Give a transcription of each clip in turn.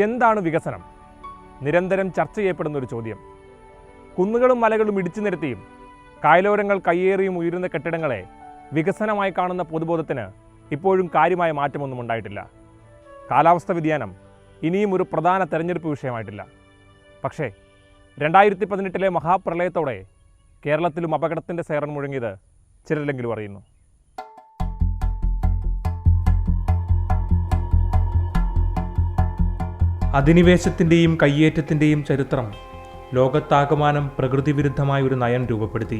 എന്താണ് വികസനം? നിരന്തരം ചർച്ച ചെയ്യപ്പെടുന്ന ഒരു ചോദ്യം. കുന്നുകളും മലകളും ഇടിച്ചു നിരത്തിയും കായലോരങ്ങൾ കയ്യേറിയും ഉയരുന്ന കെട്ടിടങ്ങളെ വികസനമായി കാണുന്ന പൊതുബോധത്തിന് ഇപ്പോഴും കാര്യമായ മാറ്റമൊന്നും ഉണ്ടായിട്ടില്ല. കാലാവസ്ഥ വ്യതിയാനം ഇനിയും ഒരു പ്രധാന തെരഞ്ഞെടുപ്പ് വിഷയമായിട്ടില്ല. പക്ഷേ 2018 മഹാപ്രളയത്തോടെ കേരളത്തിലും അപകടത്തിൻ്റെ സൈറൺ മുഴങ്ങിയത് ചിലരെങ്കിലും അറിയുന്നു. അധിനിവേശത്തിൻ്റെയും കയ്യേറ്റത്തിൻ്റെയും ചരിത്രം ലോകത്താകമാനം പ്രകൃതി വിരുദ്ധമായ ഒരു നയം രൂപപ്പെടുത്തി.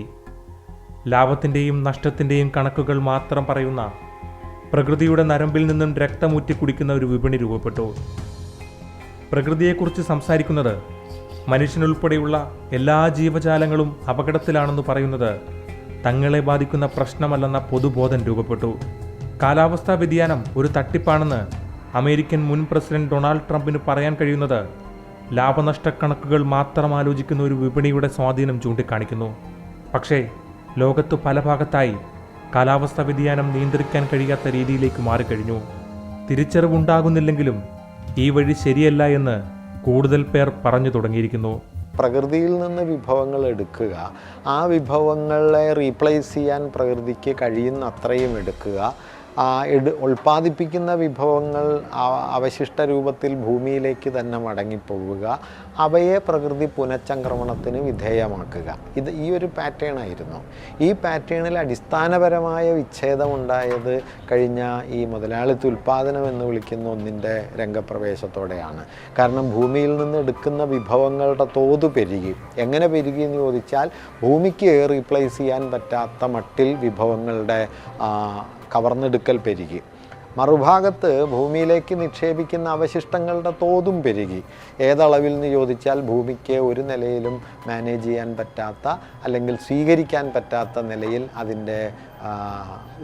ലാഭത്തിൻ്റെയും നഷ്ടത്തിൻ്റെയും കണക്കുകൾ മാത്രം പറയുന്ന, പ്രകൃതിയുടെ നരമ്പിൽ നിന്നും രക്തമൂറ്റി കുടിക്കുന്ന ഒരു വിപണി രൂപപ്പെട്ടു. പ്രകൃതിയെക്കുറിച്ച് സംസാരിക്കുന്നത് മനുഷ്യനുൾപ്പെടെയുള്ള എല്ലാ ജീവജാലങ്ങളും അപകടത്തിലാണെന്ന് പറയുന്നത് തങ്ങളെ ബാധിക്കുന്ന പ്രശ്നമല്ലെന്ന പൊതുബോധം രൂപപ്പെട്ടു. കാലാവസ്ഥാ വ്യതിയാനം ഒരു തട്ടിപ്പാണെന്ന് അമേരിക്കൻ മുൻ പ്രസിഡന്റ് ഡൊണാൾഡ് ട്രംപിന് പറയാൻ കഴിയുന്നത് ലാഭനഷ്ടക്കണക്കുകൾ മാത്രം ആലോചിക്കുന്ന ഒരു വിപണിയുടെ സ്വാധീനം ചൂണ്ടിക്കാണിക്കുന്നു. പക്ഷേ ലോകത്ത് പല ഭാഗത്തായി കാലാവസ്ഥാ വ്യതിയാനം നിയന്ത്രിക്കാൻ കഴിയാത്ത രീതിയിലേക്ക് മാറിക്കഴിഞ്ഞു. തിരിച്ചറിവുണ്ടാകുന്നില്ലെങ്കിലും ഈ വഴി ശരിയല്ല എന്ന് കൂടുതൽ പേർ പറഞ്ഞു തുടങ്ങിയിരിക്കുന്നു. പ്രകൃതിയിൽ നിന്ന് വിഭവങ്ങൾ എടുക്കുക, ആ വിഭവങ്ങളെ റീപ്ലേസ് ചെയ്യാൻ പ്രകൃതിക്ക് കഴിയുന്ന അത്രയും എടുക്കുക, ഉൽപ്പാദിപ്പിക്കുന്ന വിഭവങ്ങൾ അവശിഷ്ട രൂപത്തിൽ ഭൂമിയിലേക്ക് തന്നെ മടങ്ങിപ്പോവുക, അവയെ പ്രകൃതി പുനഃചംക്രമണത്തിന് വിധേയമാക്കുക. ഈ ഒരു പാറ്റേൺ ആയിരുന്നു. ഈ പാറ്റേണിൽ അടിസ്ഥാനപരമായ വിച്ഛേദമുണ്ടായത് കഴിഞ്ഞ ഈ മുതലാളിത്ത ഉൽപ്പാദനം എന്ന് വിളിക്കുന്ന ഒന്നിൻ്റെ രംഗപ്രവേശത്തോടെയാണ്. കാരണം ഭൂമിയിൽ നിന്ന് എടുക്കുന്ന വിഭവങ്ങളുടെ തോത് പെരുകി. എങ്ങനെ പെരുകി എന്ന് ചോദിച്ചാൽ, ഭൂമിക്ക് റീപ്ലേസ് ചെയ്യാൻ പറ്റാത്ത മട്ടിൽ വിഭവങ്ങളുടെ കവർന്നെടുക്കൽ പെരുകി. മറുഭാഗത്ത് ഭൂമിയിലേക്ക് നിക്ഷേപിക്കുന്ന അവശിഷ്ടങ്ങളുടെ തോതും പെരുകി. ഏതളവിൽ എന്ന് ചോദിച്ചാൽ, ഭൂമിക്ക് ഒരു നിലയിലും മാനേജ് ചെയ്യാൻ പറ്റാത്ത അല്ലെങ്കിൽ സ്വീകരിക്കാൻ പറ്റാത്ത നിലയിൽ അതിൻ്റെ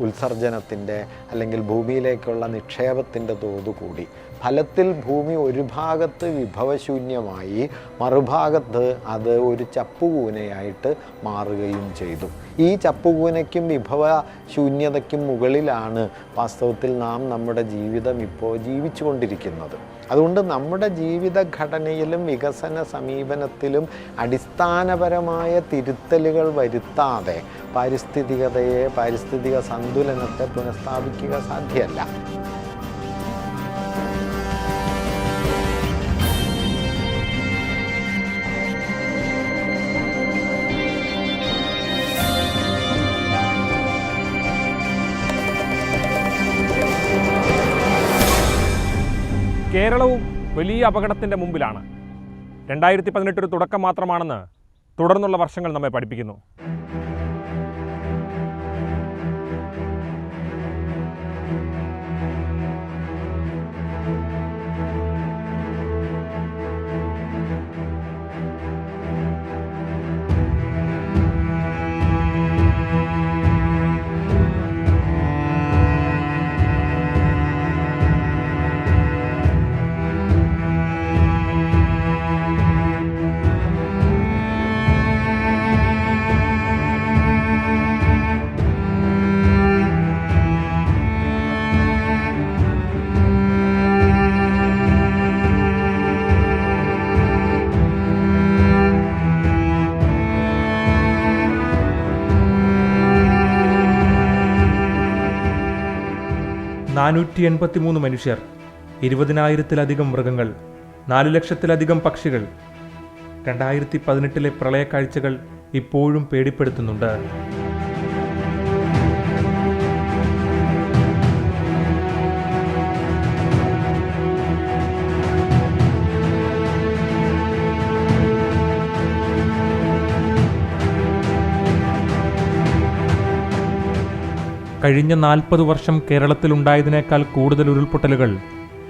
ഉത്സർജനത്തിൻ്റെ അല്ലെങ്കിൽ ഭൂമിയിലേക്കുള്ള നിക്ഷേപത്തിൻ്റെ തോത് കൂടി. ഫലത്തിൽ ഭൂമി ഒരു ഭാഗത്ത് വിഭവശൂന്യമായി, മറുഭാഗത്ത് അത് ഒരു ചപ്പുകൂനയായിട്ട് മാറുകയും ചെയ്തു. ഈ ചപ്പുകൂനയ്ക്കും വിഭവശൂന്യതയ്ക്കും മുകളിലാണ് വാസ്തവത്തിൽ നാം നമ്മുടെ ജീവിതം ഇപ്പോൾ ജീവിച്ചു കൊണ്ടിരിക്കുന്നത്. അതുകൊണ്ട് നമ്മുടെ ജീവിതഘടനയിലും വികസന സമീപനത്തിലും അടിസ്ഥാനപരമായ തിരുത്തലുകൾ വരുത്താതെ പാരിസ്ഥിതിക സന്തുലനത്തെ പുനഃസ്ഥാപിക്കുക സാധ്യമല്ല. കേരളവും വലിയ അപകടത്തിൻ്റെ മുമ്പിലാണ്. 2018 ഒരു തുടക്കം മാത്രമാണെന്ന് തുടർന്നുള്ള വർഷങ്ങൾ നമ്മെ പഠിപ്പിക്കുന്നു. $483 മനുഷ്യർ, 20,000-ലധികം മൃഗങ്ങൾ, 4 ലക്ഷത്തിലധികം പക്ഷികൾ. 2018 പ്രളയക്കാഴ്ചകൾ ഇപ്പോഴും പേടിപ്പെടുത്തുന്നുണ്ട്. കഴിഞ്ഞ 40 വർഷം കേരളത്തിലുണ്ടായതിനേക്കാൾ കൂടുതൽ ഉരുൾപൊട്ടലുകൾ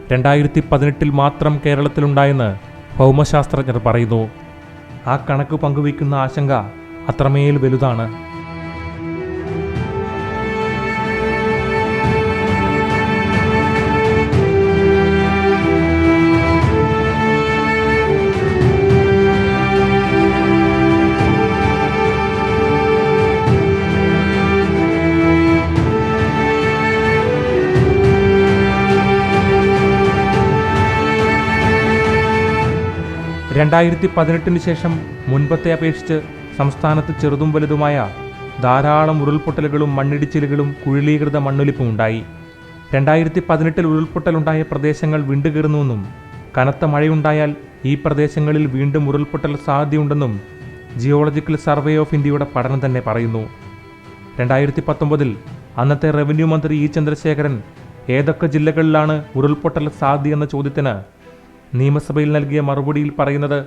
2018 മാത്രം കേരളത്തിലുണ്ടായെന്ന് ഭൗമശാസ്ത്രജ്ഞർ പറയുന്നു. ആ കണക്ക് പങ്കുവയ്ക്കുന്ന ആശങ്ക അത്രമേൽ വലുതാണ്. രണ്ടായിരത്തി 2018 ശേഷം മുൻപത്തെ അപേക്ഷിച്ച് സംസ്ഥാനത്ത് ചെറുതും വലുതുമായ ധാരാളം ഉരുൾപൊട്ടലുകളും മണ്ണിടിച്ചിലുകളും കുഴിലീകൃത മണ്ണൊലിപ്പും ഉണ്ടായി. 2018 ഉരുൾപൊട്ടലുണ്ടായ പ്രദേശങ്ങൾ വിണ്ടുകീറുന്നുവെന്നും കനത്ത മഴയുണ്ടായാൽ ഈ പ്രദേശങ്ങളിൽ വീണ്ടും ഉരുൾപൊട്ടൽ സാധ്യതയുണ്ടെന്നും ജിയോളജിക്കൽ സർവേ ഓഫ് ഇന്ത്യയുടെ പഠനം തന്നെ പറയുന്നു. 2019 അന്നത്തെ റവന്യൂ മന്ത്രി ഇ ചന്ദ്രശേഖരൻ ഏതൊക്കെ ജില്ലകളിലാണ് ഉരുൾപൊട്ടൽ സാധ്യതയെന്ന ചോദ്യത്തിന് നിയമസഭയിൽ നൽകിയ മറുപടിയിൽ പറയുന്നത്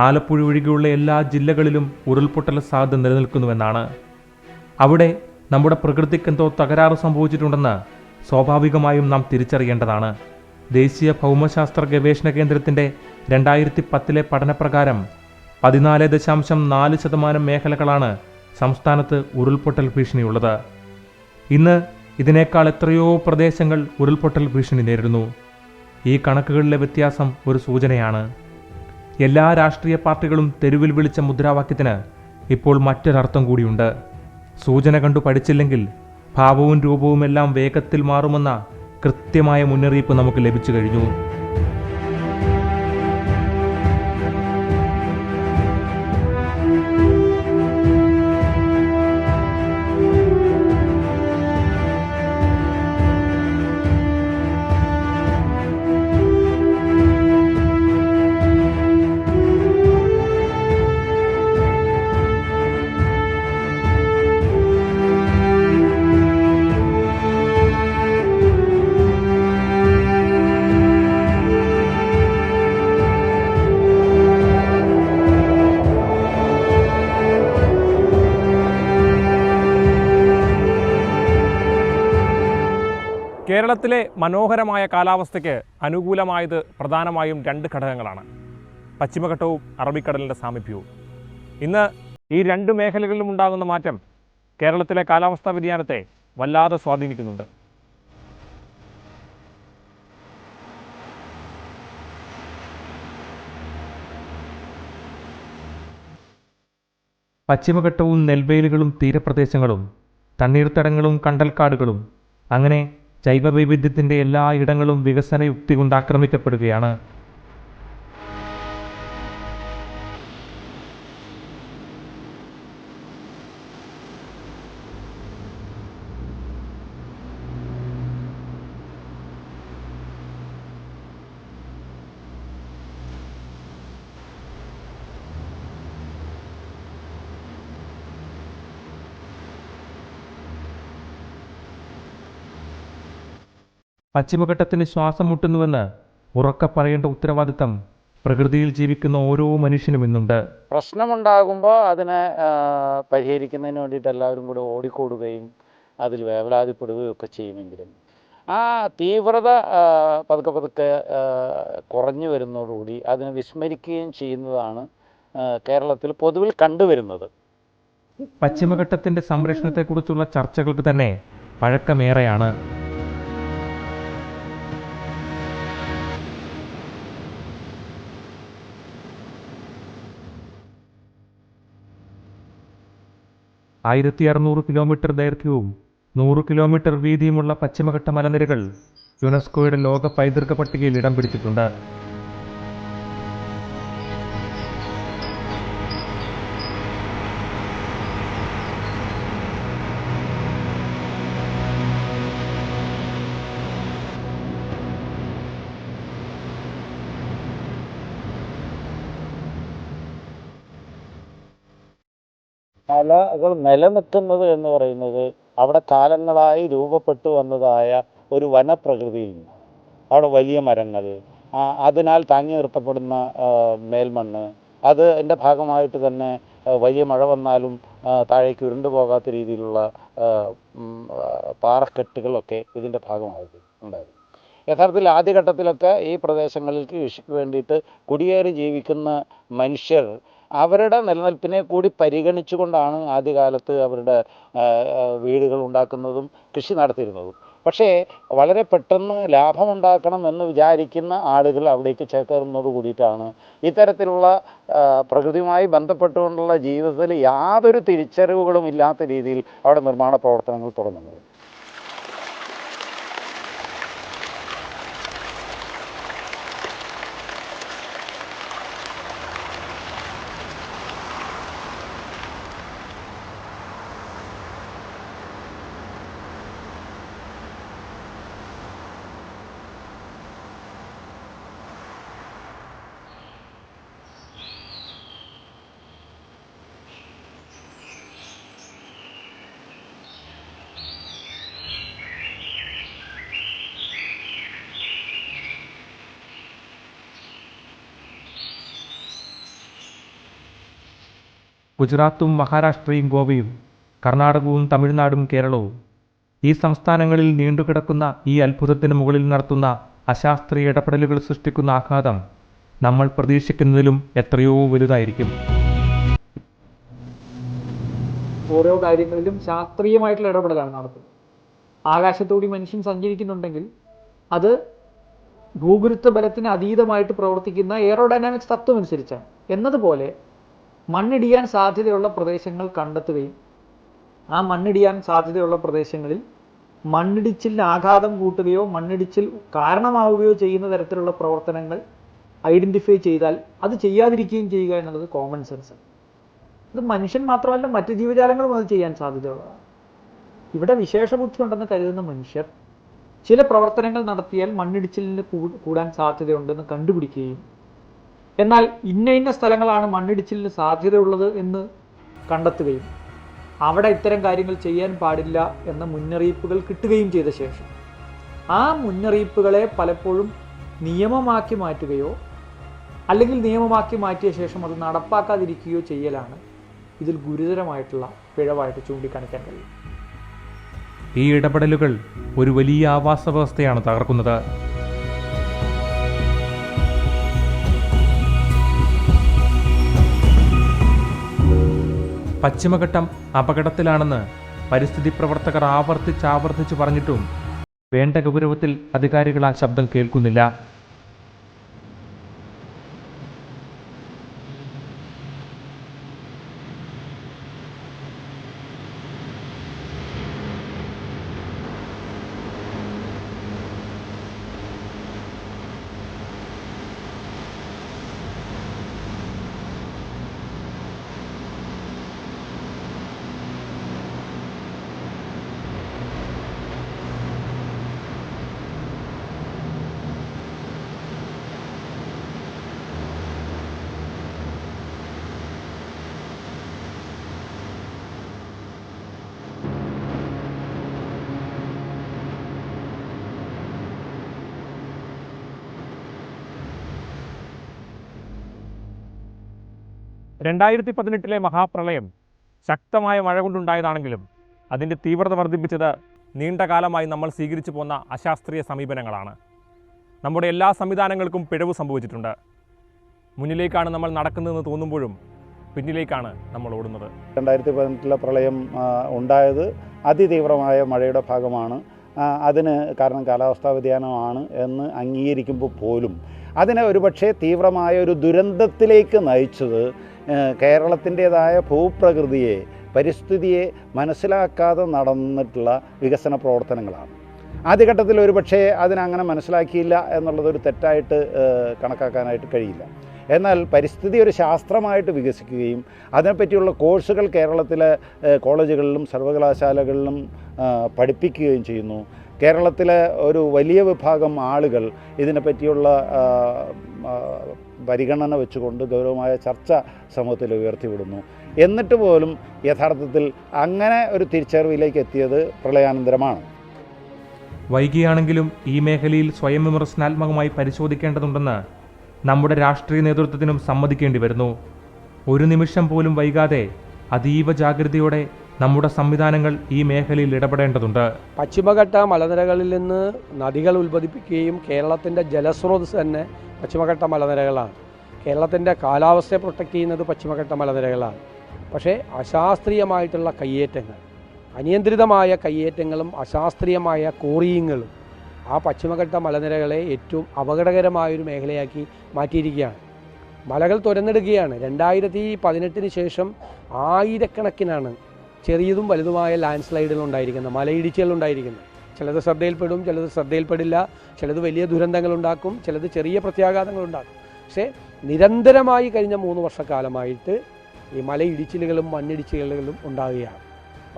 ആലപ്പുഴ ഒഴികെയുള്ള എല്ലാ ജില്ലകളിലും ഉരുൾപൊട്ടൽ സാധ്യത നിലനിൽക്കുന്നുവെന്നാണ്. അവിടെ നമ്മുടെ പ്രകൃതിക്കെന്തോ തകരാറ് സംഭവിച്ചിട്ടുണ്ടെന്ന് സ്വാഭാവികമായും നാം തിരിച്ചറിയേണ്ടതാണ്. ദേശീയ ഭൗമശാസ്ത്ര ഗവേഷണ കേന്ദ്രത്തിൻ്റെ 2010 പഠനപ്രകാരം 14.4% മേഖലകളാണ് സംസ്ഥാനത്ത് ഉരുൾപൊട്ടൽ ഭീഷണിയുള്ളത്. ഇന്ന് ഇതിനേക്കാൾ എത്രയോ പ്രദേശങ്ങൾ ഉരുൾപൊട്ടൽ ഭീഷണി നേരിടുന്നു. ഈ കണക്കുകളിലെ വ്യത്യാസം ഒരു സൂചനയാണ്. എല്ലാ രാഷ്ട്രീയ പാർട്ടികളും തെരുവിൽ വിളിച്ച മുദ്രാവാക്യത്തിന് ഇപ്പോൾ മറ്റൊരർത്ഥം കൂടിയുണ്ട്. സൂചന കണ്ടു പഠിച്ചില്ലെങ്കിൽ ഭാവവും രൂപവുമെല്ലാം വേഗത്തിൽ മാറുമെന്ന കൃത്യമായ മുന്നറിയിപ്പ് നമുക്ക് ലഭിച്ചു കഴിഞ്ഞു. കേരളത്തിലെ മനോഹരമായ കാലാവസ്ഥയ്ക്ക് അനുകൂലമായത് പ്രധാനമായും 2 ഘടകങ്ങളാണ്: പശ്ചിമഘട്ടവും അറബിക്കടലിൻ്റെ സാമീപ്യവും. ഇന്ന് ഈ 2 മേഖലകളിലും ഉണ്ടാകുന്ന മാറ്റം കേരളത്തിലെ കാലാവസ്ഥാ വ്യതിയാനത്തെ വല്ലാതെ സ്വാധീനിക്കുന്നുണ്ട്. പശ്ചിമഘട്ടവും നെൽവയലുകളും തീരപ്രദേശങ്ങളും തണ്ണീർത്തടങ്ങളും കണ്ടൽക്കാടുകളും അങ്ങനെ ജൈവവൈവിധ്യത്തിൻ്റെ എല്ലാ ഇടങ്ങളും വികസന യുക്തി കൊണ്ട് ആക്രമിക്കപ്പെടുകയാണ്. പശ്ചിമഘട്ടത്തിന് ശ്വാസം മുട്ടുന്നുവെന്ന് ഉറക്കെ പറയേണ്ട ഉത്തരവാദിത്തം പ്രകൃതിയിൽ ജീവിക്കുന്ന ഓരോ മനുഷ്യനും ഇന്നുണ്ട്. പ്രശ്നമുണ്ടാകുമ്പോൾ അതിനെ പരിഹരിക്കുന്നതിന് വേണ്ടിയിട്ട് എല്ലാവരും കൂടെ ഓടിക്കൂടുകയും അതിൽ വേവലാതിപ്പെടുകയും ഒക്കെ ചെയ്യുമെങ്കിലും ആ തീവ്രത പതുക്കെ പതുക്കെ കുറഞ്ഞു വരുന്നതോടുകൂടി അതിനെ വിസ്മരിക്കുകയും ചെയ്യുന്നതാണ് കേരളത്തിൽ പൊതുവിൽ കണ്ടുവരുന്നത്. പശ്ചിമഘട്ടത്തിൻ്റെ സംരക്ഷണത്തെക്കുറിച്ചുള്ള ചർച്ചകൾക്ക് തന്നെ പഴക്കമേറെയാണ്. ആയിരത്തി 600 കിലോമീറ്റർ ദൈർഘ്യവും 100 കിലോമീറ്റർ വീതിയുമുള്ള പശ്ചിമഘട്ട മലനിരകൾ യുനെസ്കോയുടെ ലോക പൈതൃക പട്ടികയിൽ ഇടം പിടിച്ചിട്ടുണ്ട്. മലകൾ നിലനിൽക്കുന്നത് എന്ന് പറയുന്നത് അവിടെ കാലങ്ങളായി രൂപപ്പെട്ടു വന്നതായ ഒരു വനപ്രകൃതിയിൽ നിന്ന് അവിടെ വലിയ മരങ്ങൾ, അതിനാൽ താങ്ങി നിർത്തപ്പെടുന്ന മേൽമണ്ണ്, അത് എൻ്റെ ഭാഗമായിട്ട് തന്നെ വലിയ മഴ വന്നാലും താഴേക്ക് ഉരുണ്ടു പോകാത്ത രീതിയിലുള്ള പാറക്കെട്ടുകളൊക്കെ ഇതിൻ്റെ ഭാഗമായിരുന്നു ഉണ്ടായിരുന്നു. യഥാർത്ഥത്തിൽ ആദ്യഘട്ടത്തിലൊക്കെ ഈ പ്രദേശങ്ങളിൽ കൃഷിക്ക് വേണ്ടിയിട്ട് കുടിയേറി ജീവിക്കുന്ന മനുഷ്യർ അവരുടെ നിലനിൽപ്പിനെ കൂടി പരിഗണിച്ചുകൊണ്ടാണ് ആദ്യകാലത്ത് അവരുടെ വീടുകൾ ഉണ്ടാക്കുന്നതും കൃഷി നടത്തിയിരുന്നതും. പക്ഷേ വളരെ പെട്ടെന്ന് ലാഭമുണ്ടാക്കണം എന്ന് വിചാരിക്കുന്ന ആളുകൾ അവിടേക്ക് ചേർക്കുന്നതോട് കൂടിയിട്ടാണ് ഇത്തരത്തിലുള്ള പ്രകൃതിയുമായി ബന്ധപ്പെട്ടുകൊണ്ടുള്ള ജീവിതത്തിൽ യാതൊരു തിരിച്ചറിവുകളും ഇല്ലാത്ത രീതിയിൽ അവിടെ നിർമ്മാണ പ്രവർത്തനങ്ങൾ തുടങ്ങുന്നത്. ഗുജറാത്തും മഹാരാഷ്ട്രയും ഗോവയും കർണാടകവും തമിഴ്നാടും കേരളവും ഈ സംസ്ഥാനങ്ങളിൽ നീണ്ടുകിടക്കുന്ന ഈ അത്ഭുതത്തിന് മുകളിൽ നടത്തുന്ന അശാസ്ത്രീയ ഇടപെടലുകൾ സൃഷ്ടിക്കുന്ന ആഘാതം നമ്മൾ പ്രതീക്ഷിക്കുന്നതിലും എത്രയോ വലുതായിരിക്കും. ഓരോ കാര്യങ്ങളിലും ശാസ്ത്രീയമായിട്ടുള്ള ഇടപെടലാണ് നടത്തുന്നത്. ആകാശത്തോടി മനുഷ്യൻ സഞ്ചരിക്കുന്നുണ്ടെങ്കിൽ അത് ഭൂഗുരുത്വ ബലത്തിന് അതീതമായിട്ട് പ്രവർത്തിക്കുന്ന എയറോഡൈനാമിക്സ് തത്വം അനുസരിച്ചാണ്. എന്നതുപോലെ മണ്ണിടിയാൻ സാധ്യതയുള്ള പ്രദേശങ്ങൾ കണ്ടെത്തുകയും ആ മണ്ണിടിയാൻ സാധ്യതയുള്ള പ്രദേശങ്ങളിൽ മണ്ണിടിച്ചിലിന് ആഘാതം കൂട്ടുകയോ മണ്ണിടിച്ചിൽ കാരണമാവുകയോ ചെയ്യുന്ന തരത്തിലുള്ള പ്രവർത്തനങ്ങൾ ഐഡൻറ്റിഫൈ ചെയ്താൽ അത് ചെയ്യാതിരിക്കുകയും ചെയ്യുക എന്നുള്ളത് കോമൺ സെൻസാണ്. ഇത് മനുഷ്യൻ മാത്രമല്ല മറ്റ് ജീവജാലങ്ങളും അത് ചെയ്യാൻ സാധ്യതയുള്ളതാണ്. ഇവിടെ വിശേഷബുദ്ധി ഉണ്ടെന്ന് കരുതുന്ന മനുഷ്യർ ചില പ്രവർത്തനങ്ങൾ നടത്തിയാൽ മണ്ണിടിച്ചിലിന് കൂടാൻ സാധ്യതയുണ്ടെന്ന് കണ്ടുപിടിക്കുകയും എന്നാൽ ഇന്ന സ്ഥലങ്ങളാണ് മണ്ണിടിച്ചിലിന് സാധ്യതയുള്ളത് എന്ന് കണ്ടെത്തുകയും അവിടെ ഇത്തരം കാര്യങ്ങൾ ചെയ്യാൻ പാടില്ല എന്ന മുന്നറിയിപ്പുകൾ കിട്ടുകയും ചെയ്ത ശേഷം ആ മുന്നറിയിപ്പുകളെ പലപ്പോഴും നിയമമാക്കി മാറ്റുകയോ അല്ലെങ്കിൽ നിയമമാക്കി മാറ്റിയ ശേഷം അത് നടപ്പാക്കാതിരിക്കുകയോ ചെയ്യലാണ് ഇതിൽ ഗുരുതരമായിട്ടുള്ള പിഴവായിട്ട് ചൂണ്ടിക്കാണിക്കാൻ കഴിയും. ഈ ഇടപെടലുകൾ ഒരു വലിയ ആവാസ വ്യവസ്ഥയാണ് തകർക്കുന്നത്. പശ്ചിമഘട്ടം അപകടത്തിലാണെന്ന് പരിസ്ഥിതി പ്രവർത്തകർ ആവർത്തിച്ച് പറഞ്ഞിട്ടും വേണ്ട ഗൗരവത്തിൽ അധികാരികൾ ആ ശബ്ദം കേൾക്കുന്നില്ല. രണ്ടായിരത്തി 18 മഹാപ്രളയം ശക്തമായ മഴ കൊണ്ടുണ്ടായതാണെങ്കിലും അതിൻ്റെ തീവ്രത വർദ്ധിപ്പിച്ചത് നീണ്ടകാലമായി നമ്മൾ സ്വീകരിച്ചു പോന്ന അശാസ്ത്രീയ സമീപനങ്ങളാണ്. നമ്മുടെ എല്ലാ സംവിധാനങ്ങൾക്കും പിഴവ് സംഭവിച്ചിട്ടുണ്ട്. മുന്നിലേക്കാണ് നമ്മൾ നടക്കുന്നതെന്ന് തോന്നുമ്പോഴും പിന്നിലേക്കാണ് നമ്മൾ ഓടുന്നത്. 2018 പ്രളയം ഉണ്ടായത് അതിതീവ്രമായ മഴയുടെ ഭാഗമാണ്. അതിന് കാരണം കാലാവസ്ഥാ വ്യതിയാനമാണ് എന്ന് അംഗീകരിക്കുമ്പോൾ പോലും അതിനെ ഒരുപക്ഷെ തീവ്രമായ ഒരു ദുരന്തത്തിലേക്ക് നയിച്ചത് കേരളത്തിൻ്റേതായ ഭൂപ്രകൃതിയെ പരിസ്ഥിതിയെ മനസ്സിലാക്കാതെ നടന്നിട്ടുള്ള വികസന പ്രവർത്തനങ്ങളാണ്. ആദ്യഘട്ടത്തിൽ ഒരുപക്ഷെ അതിനങ്ങനെ മനസ്സിലാക്കിയില്ല എന്നുള്ളതൊരു തെറ്റായിട്ട് കണക്കാക്കാനായിട്ട് കഴിയില്ല. എന്നാൽ പരിസ്ഥിതി ഒരു ശാസ്ത്രമായിട്ട് വികസിക്കുകയും അതിനെപ്പറ്റിയുള്ള കോഴ്സുകൾ കേരളത്തിലെ കോളേജുകളിലും സർവകലാശാലകളിലും പഠിപ്പിക്കുകയും ചെയ്യുന്നു. കേരളത്തിലെ ഒരു വലിയ വിഭാഗം ആളുകൾ ഇതിനെപ്പറ്റിയുള്ള പരിഗണന വെച്ചുകൊണ്ട് ഗൗരവമായ ചർച്ച സമൂഹത്തിൽ ഉയർത്തിവിടുന്നു. എന്നിട്ട് പോലും യഥാർത്ഥത്തിൽ അങ്ങനെ ഒരു തിരിച്ചറിവിലേക്ക് എത്തിയത് പ്രളയാനന്തരമാണ്. വൈകിയാണെങ്കിലും ഈ മേഖലയിൽ സ്വയം വിമർശനാത്മകമായി പരിശോധിക്കേണ്ടതുണ്ടെന്ന് നമ്മുടെ രാഷ്ട്രീയ നേതൃത്വത്തിനും സമ്മതിക്കേണ്ടി വരുന്നു. ഒരു നിമിഷം പോലും വൈകാതെ അതീവ ജാഗ്രതയോടെ നമ്മുടെ സംവിധാനങ്ങൾ ഈ മേഖലയിൽ ഇടപെടേണ്ടതുണ്ട്. പശ്ചിമഘട്ട മലനിരകളിൽ നിന്ന് നദികൾ ഉത്ഭവിപ്പിക്കുകയും കേരളത്തിൻ്റെ ജലസ്രോതസ് തന്നെ പശ്ചിമഘട്ട മലനിരകളാണ്. കേരളത്തിൻ്റെ കാലാവസ്ഥയെ പ്രൊട്ടക്റ്റ് ചെയ്യുന്നത് പശ്ചിമഘട്ട മലനിരകളാണ്. പക്ഷേ അശാസ്ത്രീയമായിട്ടുള്ള കയ്യേറ്റങ്ങൾ, അനിയന്ത്രിതമായ കയ്യേറ്റങ്ങളും അശാസ്ത്രീയമായ കോറിയിങ്ങുകളും ആ പശ്ചിമഘട്ട മലനിരകളെ ഏറ്റവും അപകടകരമായൊരു മേഖലയാക്കി മാറ്റിയിരിക്കുകയാണ്. മലകൾ തുരന്നെടുക്കുകയാണ്. 2018 ശേഷം ആയിരക്കണക്കിനാണ് ചെറിയതും വലുതുമായ ലാൻഡ് സ്ലൈഡുകൾ ഉണ്ടായിരിക്കുന്നത്, മലയിടിച്ചുകൾ ഉണ്ടായിരിക്കുന്നത്. ചിലത് ശ്രദ്ധയിൽപ്പെടും, ചിലത് ശ്രദ്ധയിൽപ്പെടില്ല, ചിലത് വലിയ ദുരന്തങ്ങളുണ്ടാക്കും, ചിലത് ചെറിയ പ്രത്യാഘാതങ്ങളുണ്ടാക്കും. പക്ഷേ നിരന്തരമായി കഴിഞ്ഞ 3 വർഷക്കാലമായിട്ട് ഈ മലയിടിച്ചിലുകളും മണ്ണിടിച്ചിലുകളും ഉണ്ടാകുകയാണ്.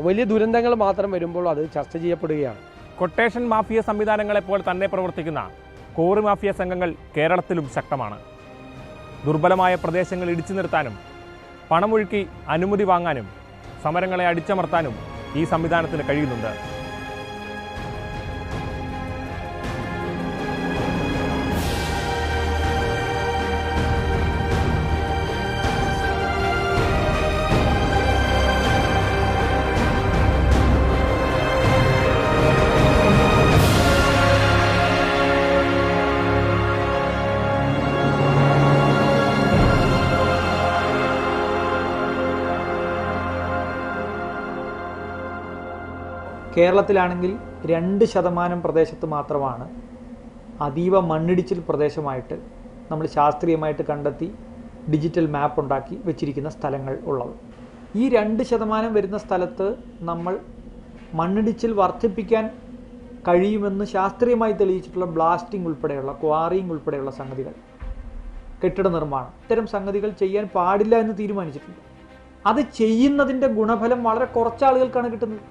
വലിയ ദുരന്തങ്ങൾ മാത്രം വരുമ്പോൾ അത് ചർച്ച ചെയ്യപ്പെടുകയാണ്. കൊട്ടേഷൻ മാഫിയ സംവിധാനങ്ങളെപ്പോൾ തന്നെ പ്രവർത്തിക്കുന്ന കോറി മാഫിയ സംഘങ്ങൾ കേരളത്തിലും ശക്തമാണ്. ദുർബലമായ പ്രദേശങ്ങൾ ഇടിച്ചു നിർത്താനും പണമൊഴുക്കി അനുമതി വാങ്ങാനും സമരങ്ങളെ അടിച്ചമർത്താനും ഈ സംവിധാനത്തിന് കഴിയുന്നുണ്ട്. കേരളത്തിലാണെങ്കിൽ 2% പ്രദേശത്ത് മാത്രമാണ് അതീവ മണ്ണിടിച്ചിൽ പ്രദേശമായിട്ട് നമ്മൾ ശാസ്ത്രീയമായിട്ട് കണ്ടെത്തി ഡിജിറ്റൽ മാപ്പ് ഉണ്ടാക്കി വെച്ചിരിക്കുന്ന സ്ഥലങ്ങൾ ഉള്ളത്. ഈ 2% വരുന്ന സ്ഥലത്ത് നമ്മൾ മണ്ണിടിച്ചിൽ വർദ്ധിപ്പിക്കാൻ കഴിയുമെന്ന് ശാസ്ത്രീയമായി തെളിയിച്ചിട്ടുള്ള ബ്ലാസ്റ്റിംഗ് ഉൾപ്പെടെയുള്ള ക്വാറിയിങ് ഉൾപ്പെടെയുള്ള സംഗതികൾ, കെട്ടിട നിർമ്മാണം, ഇത്തരം സംഗതികൾ ചെയ്യാൻ പാടില്ല എന്ന് തീരുമാനിച്ചിട്ടുണ്ട്. അത് ചെയ്യുന്നതിൻ്റെ ഗുണഫലം വളരെ കുറച്ച് ആളുകൾക്കാണ് കിട്ടുന്നത്.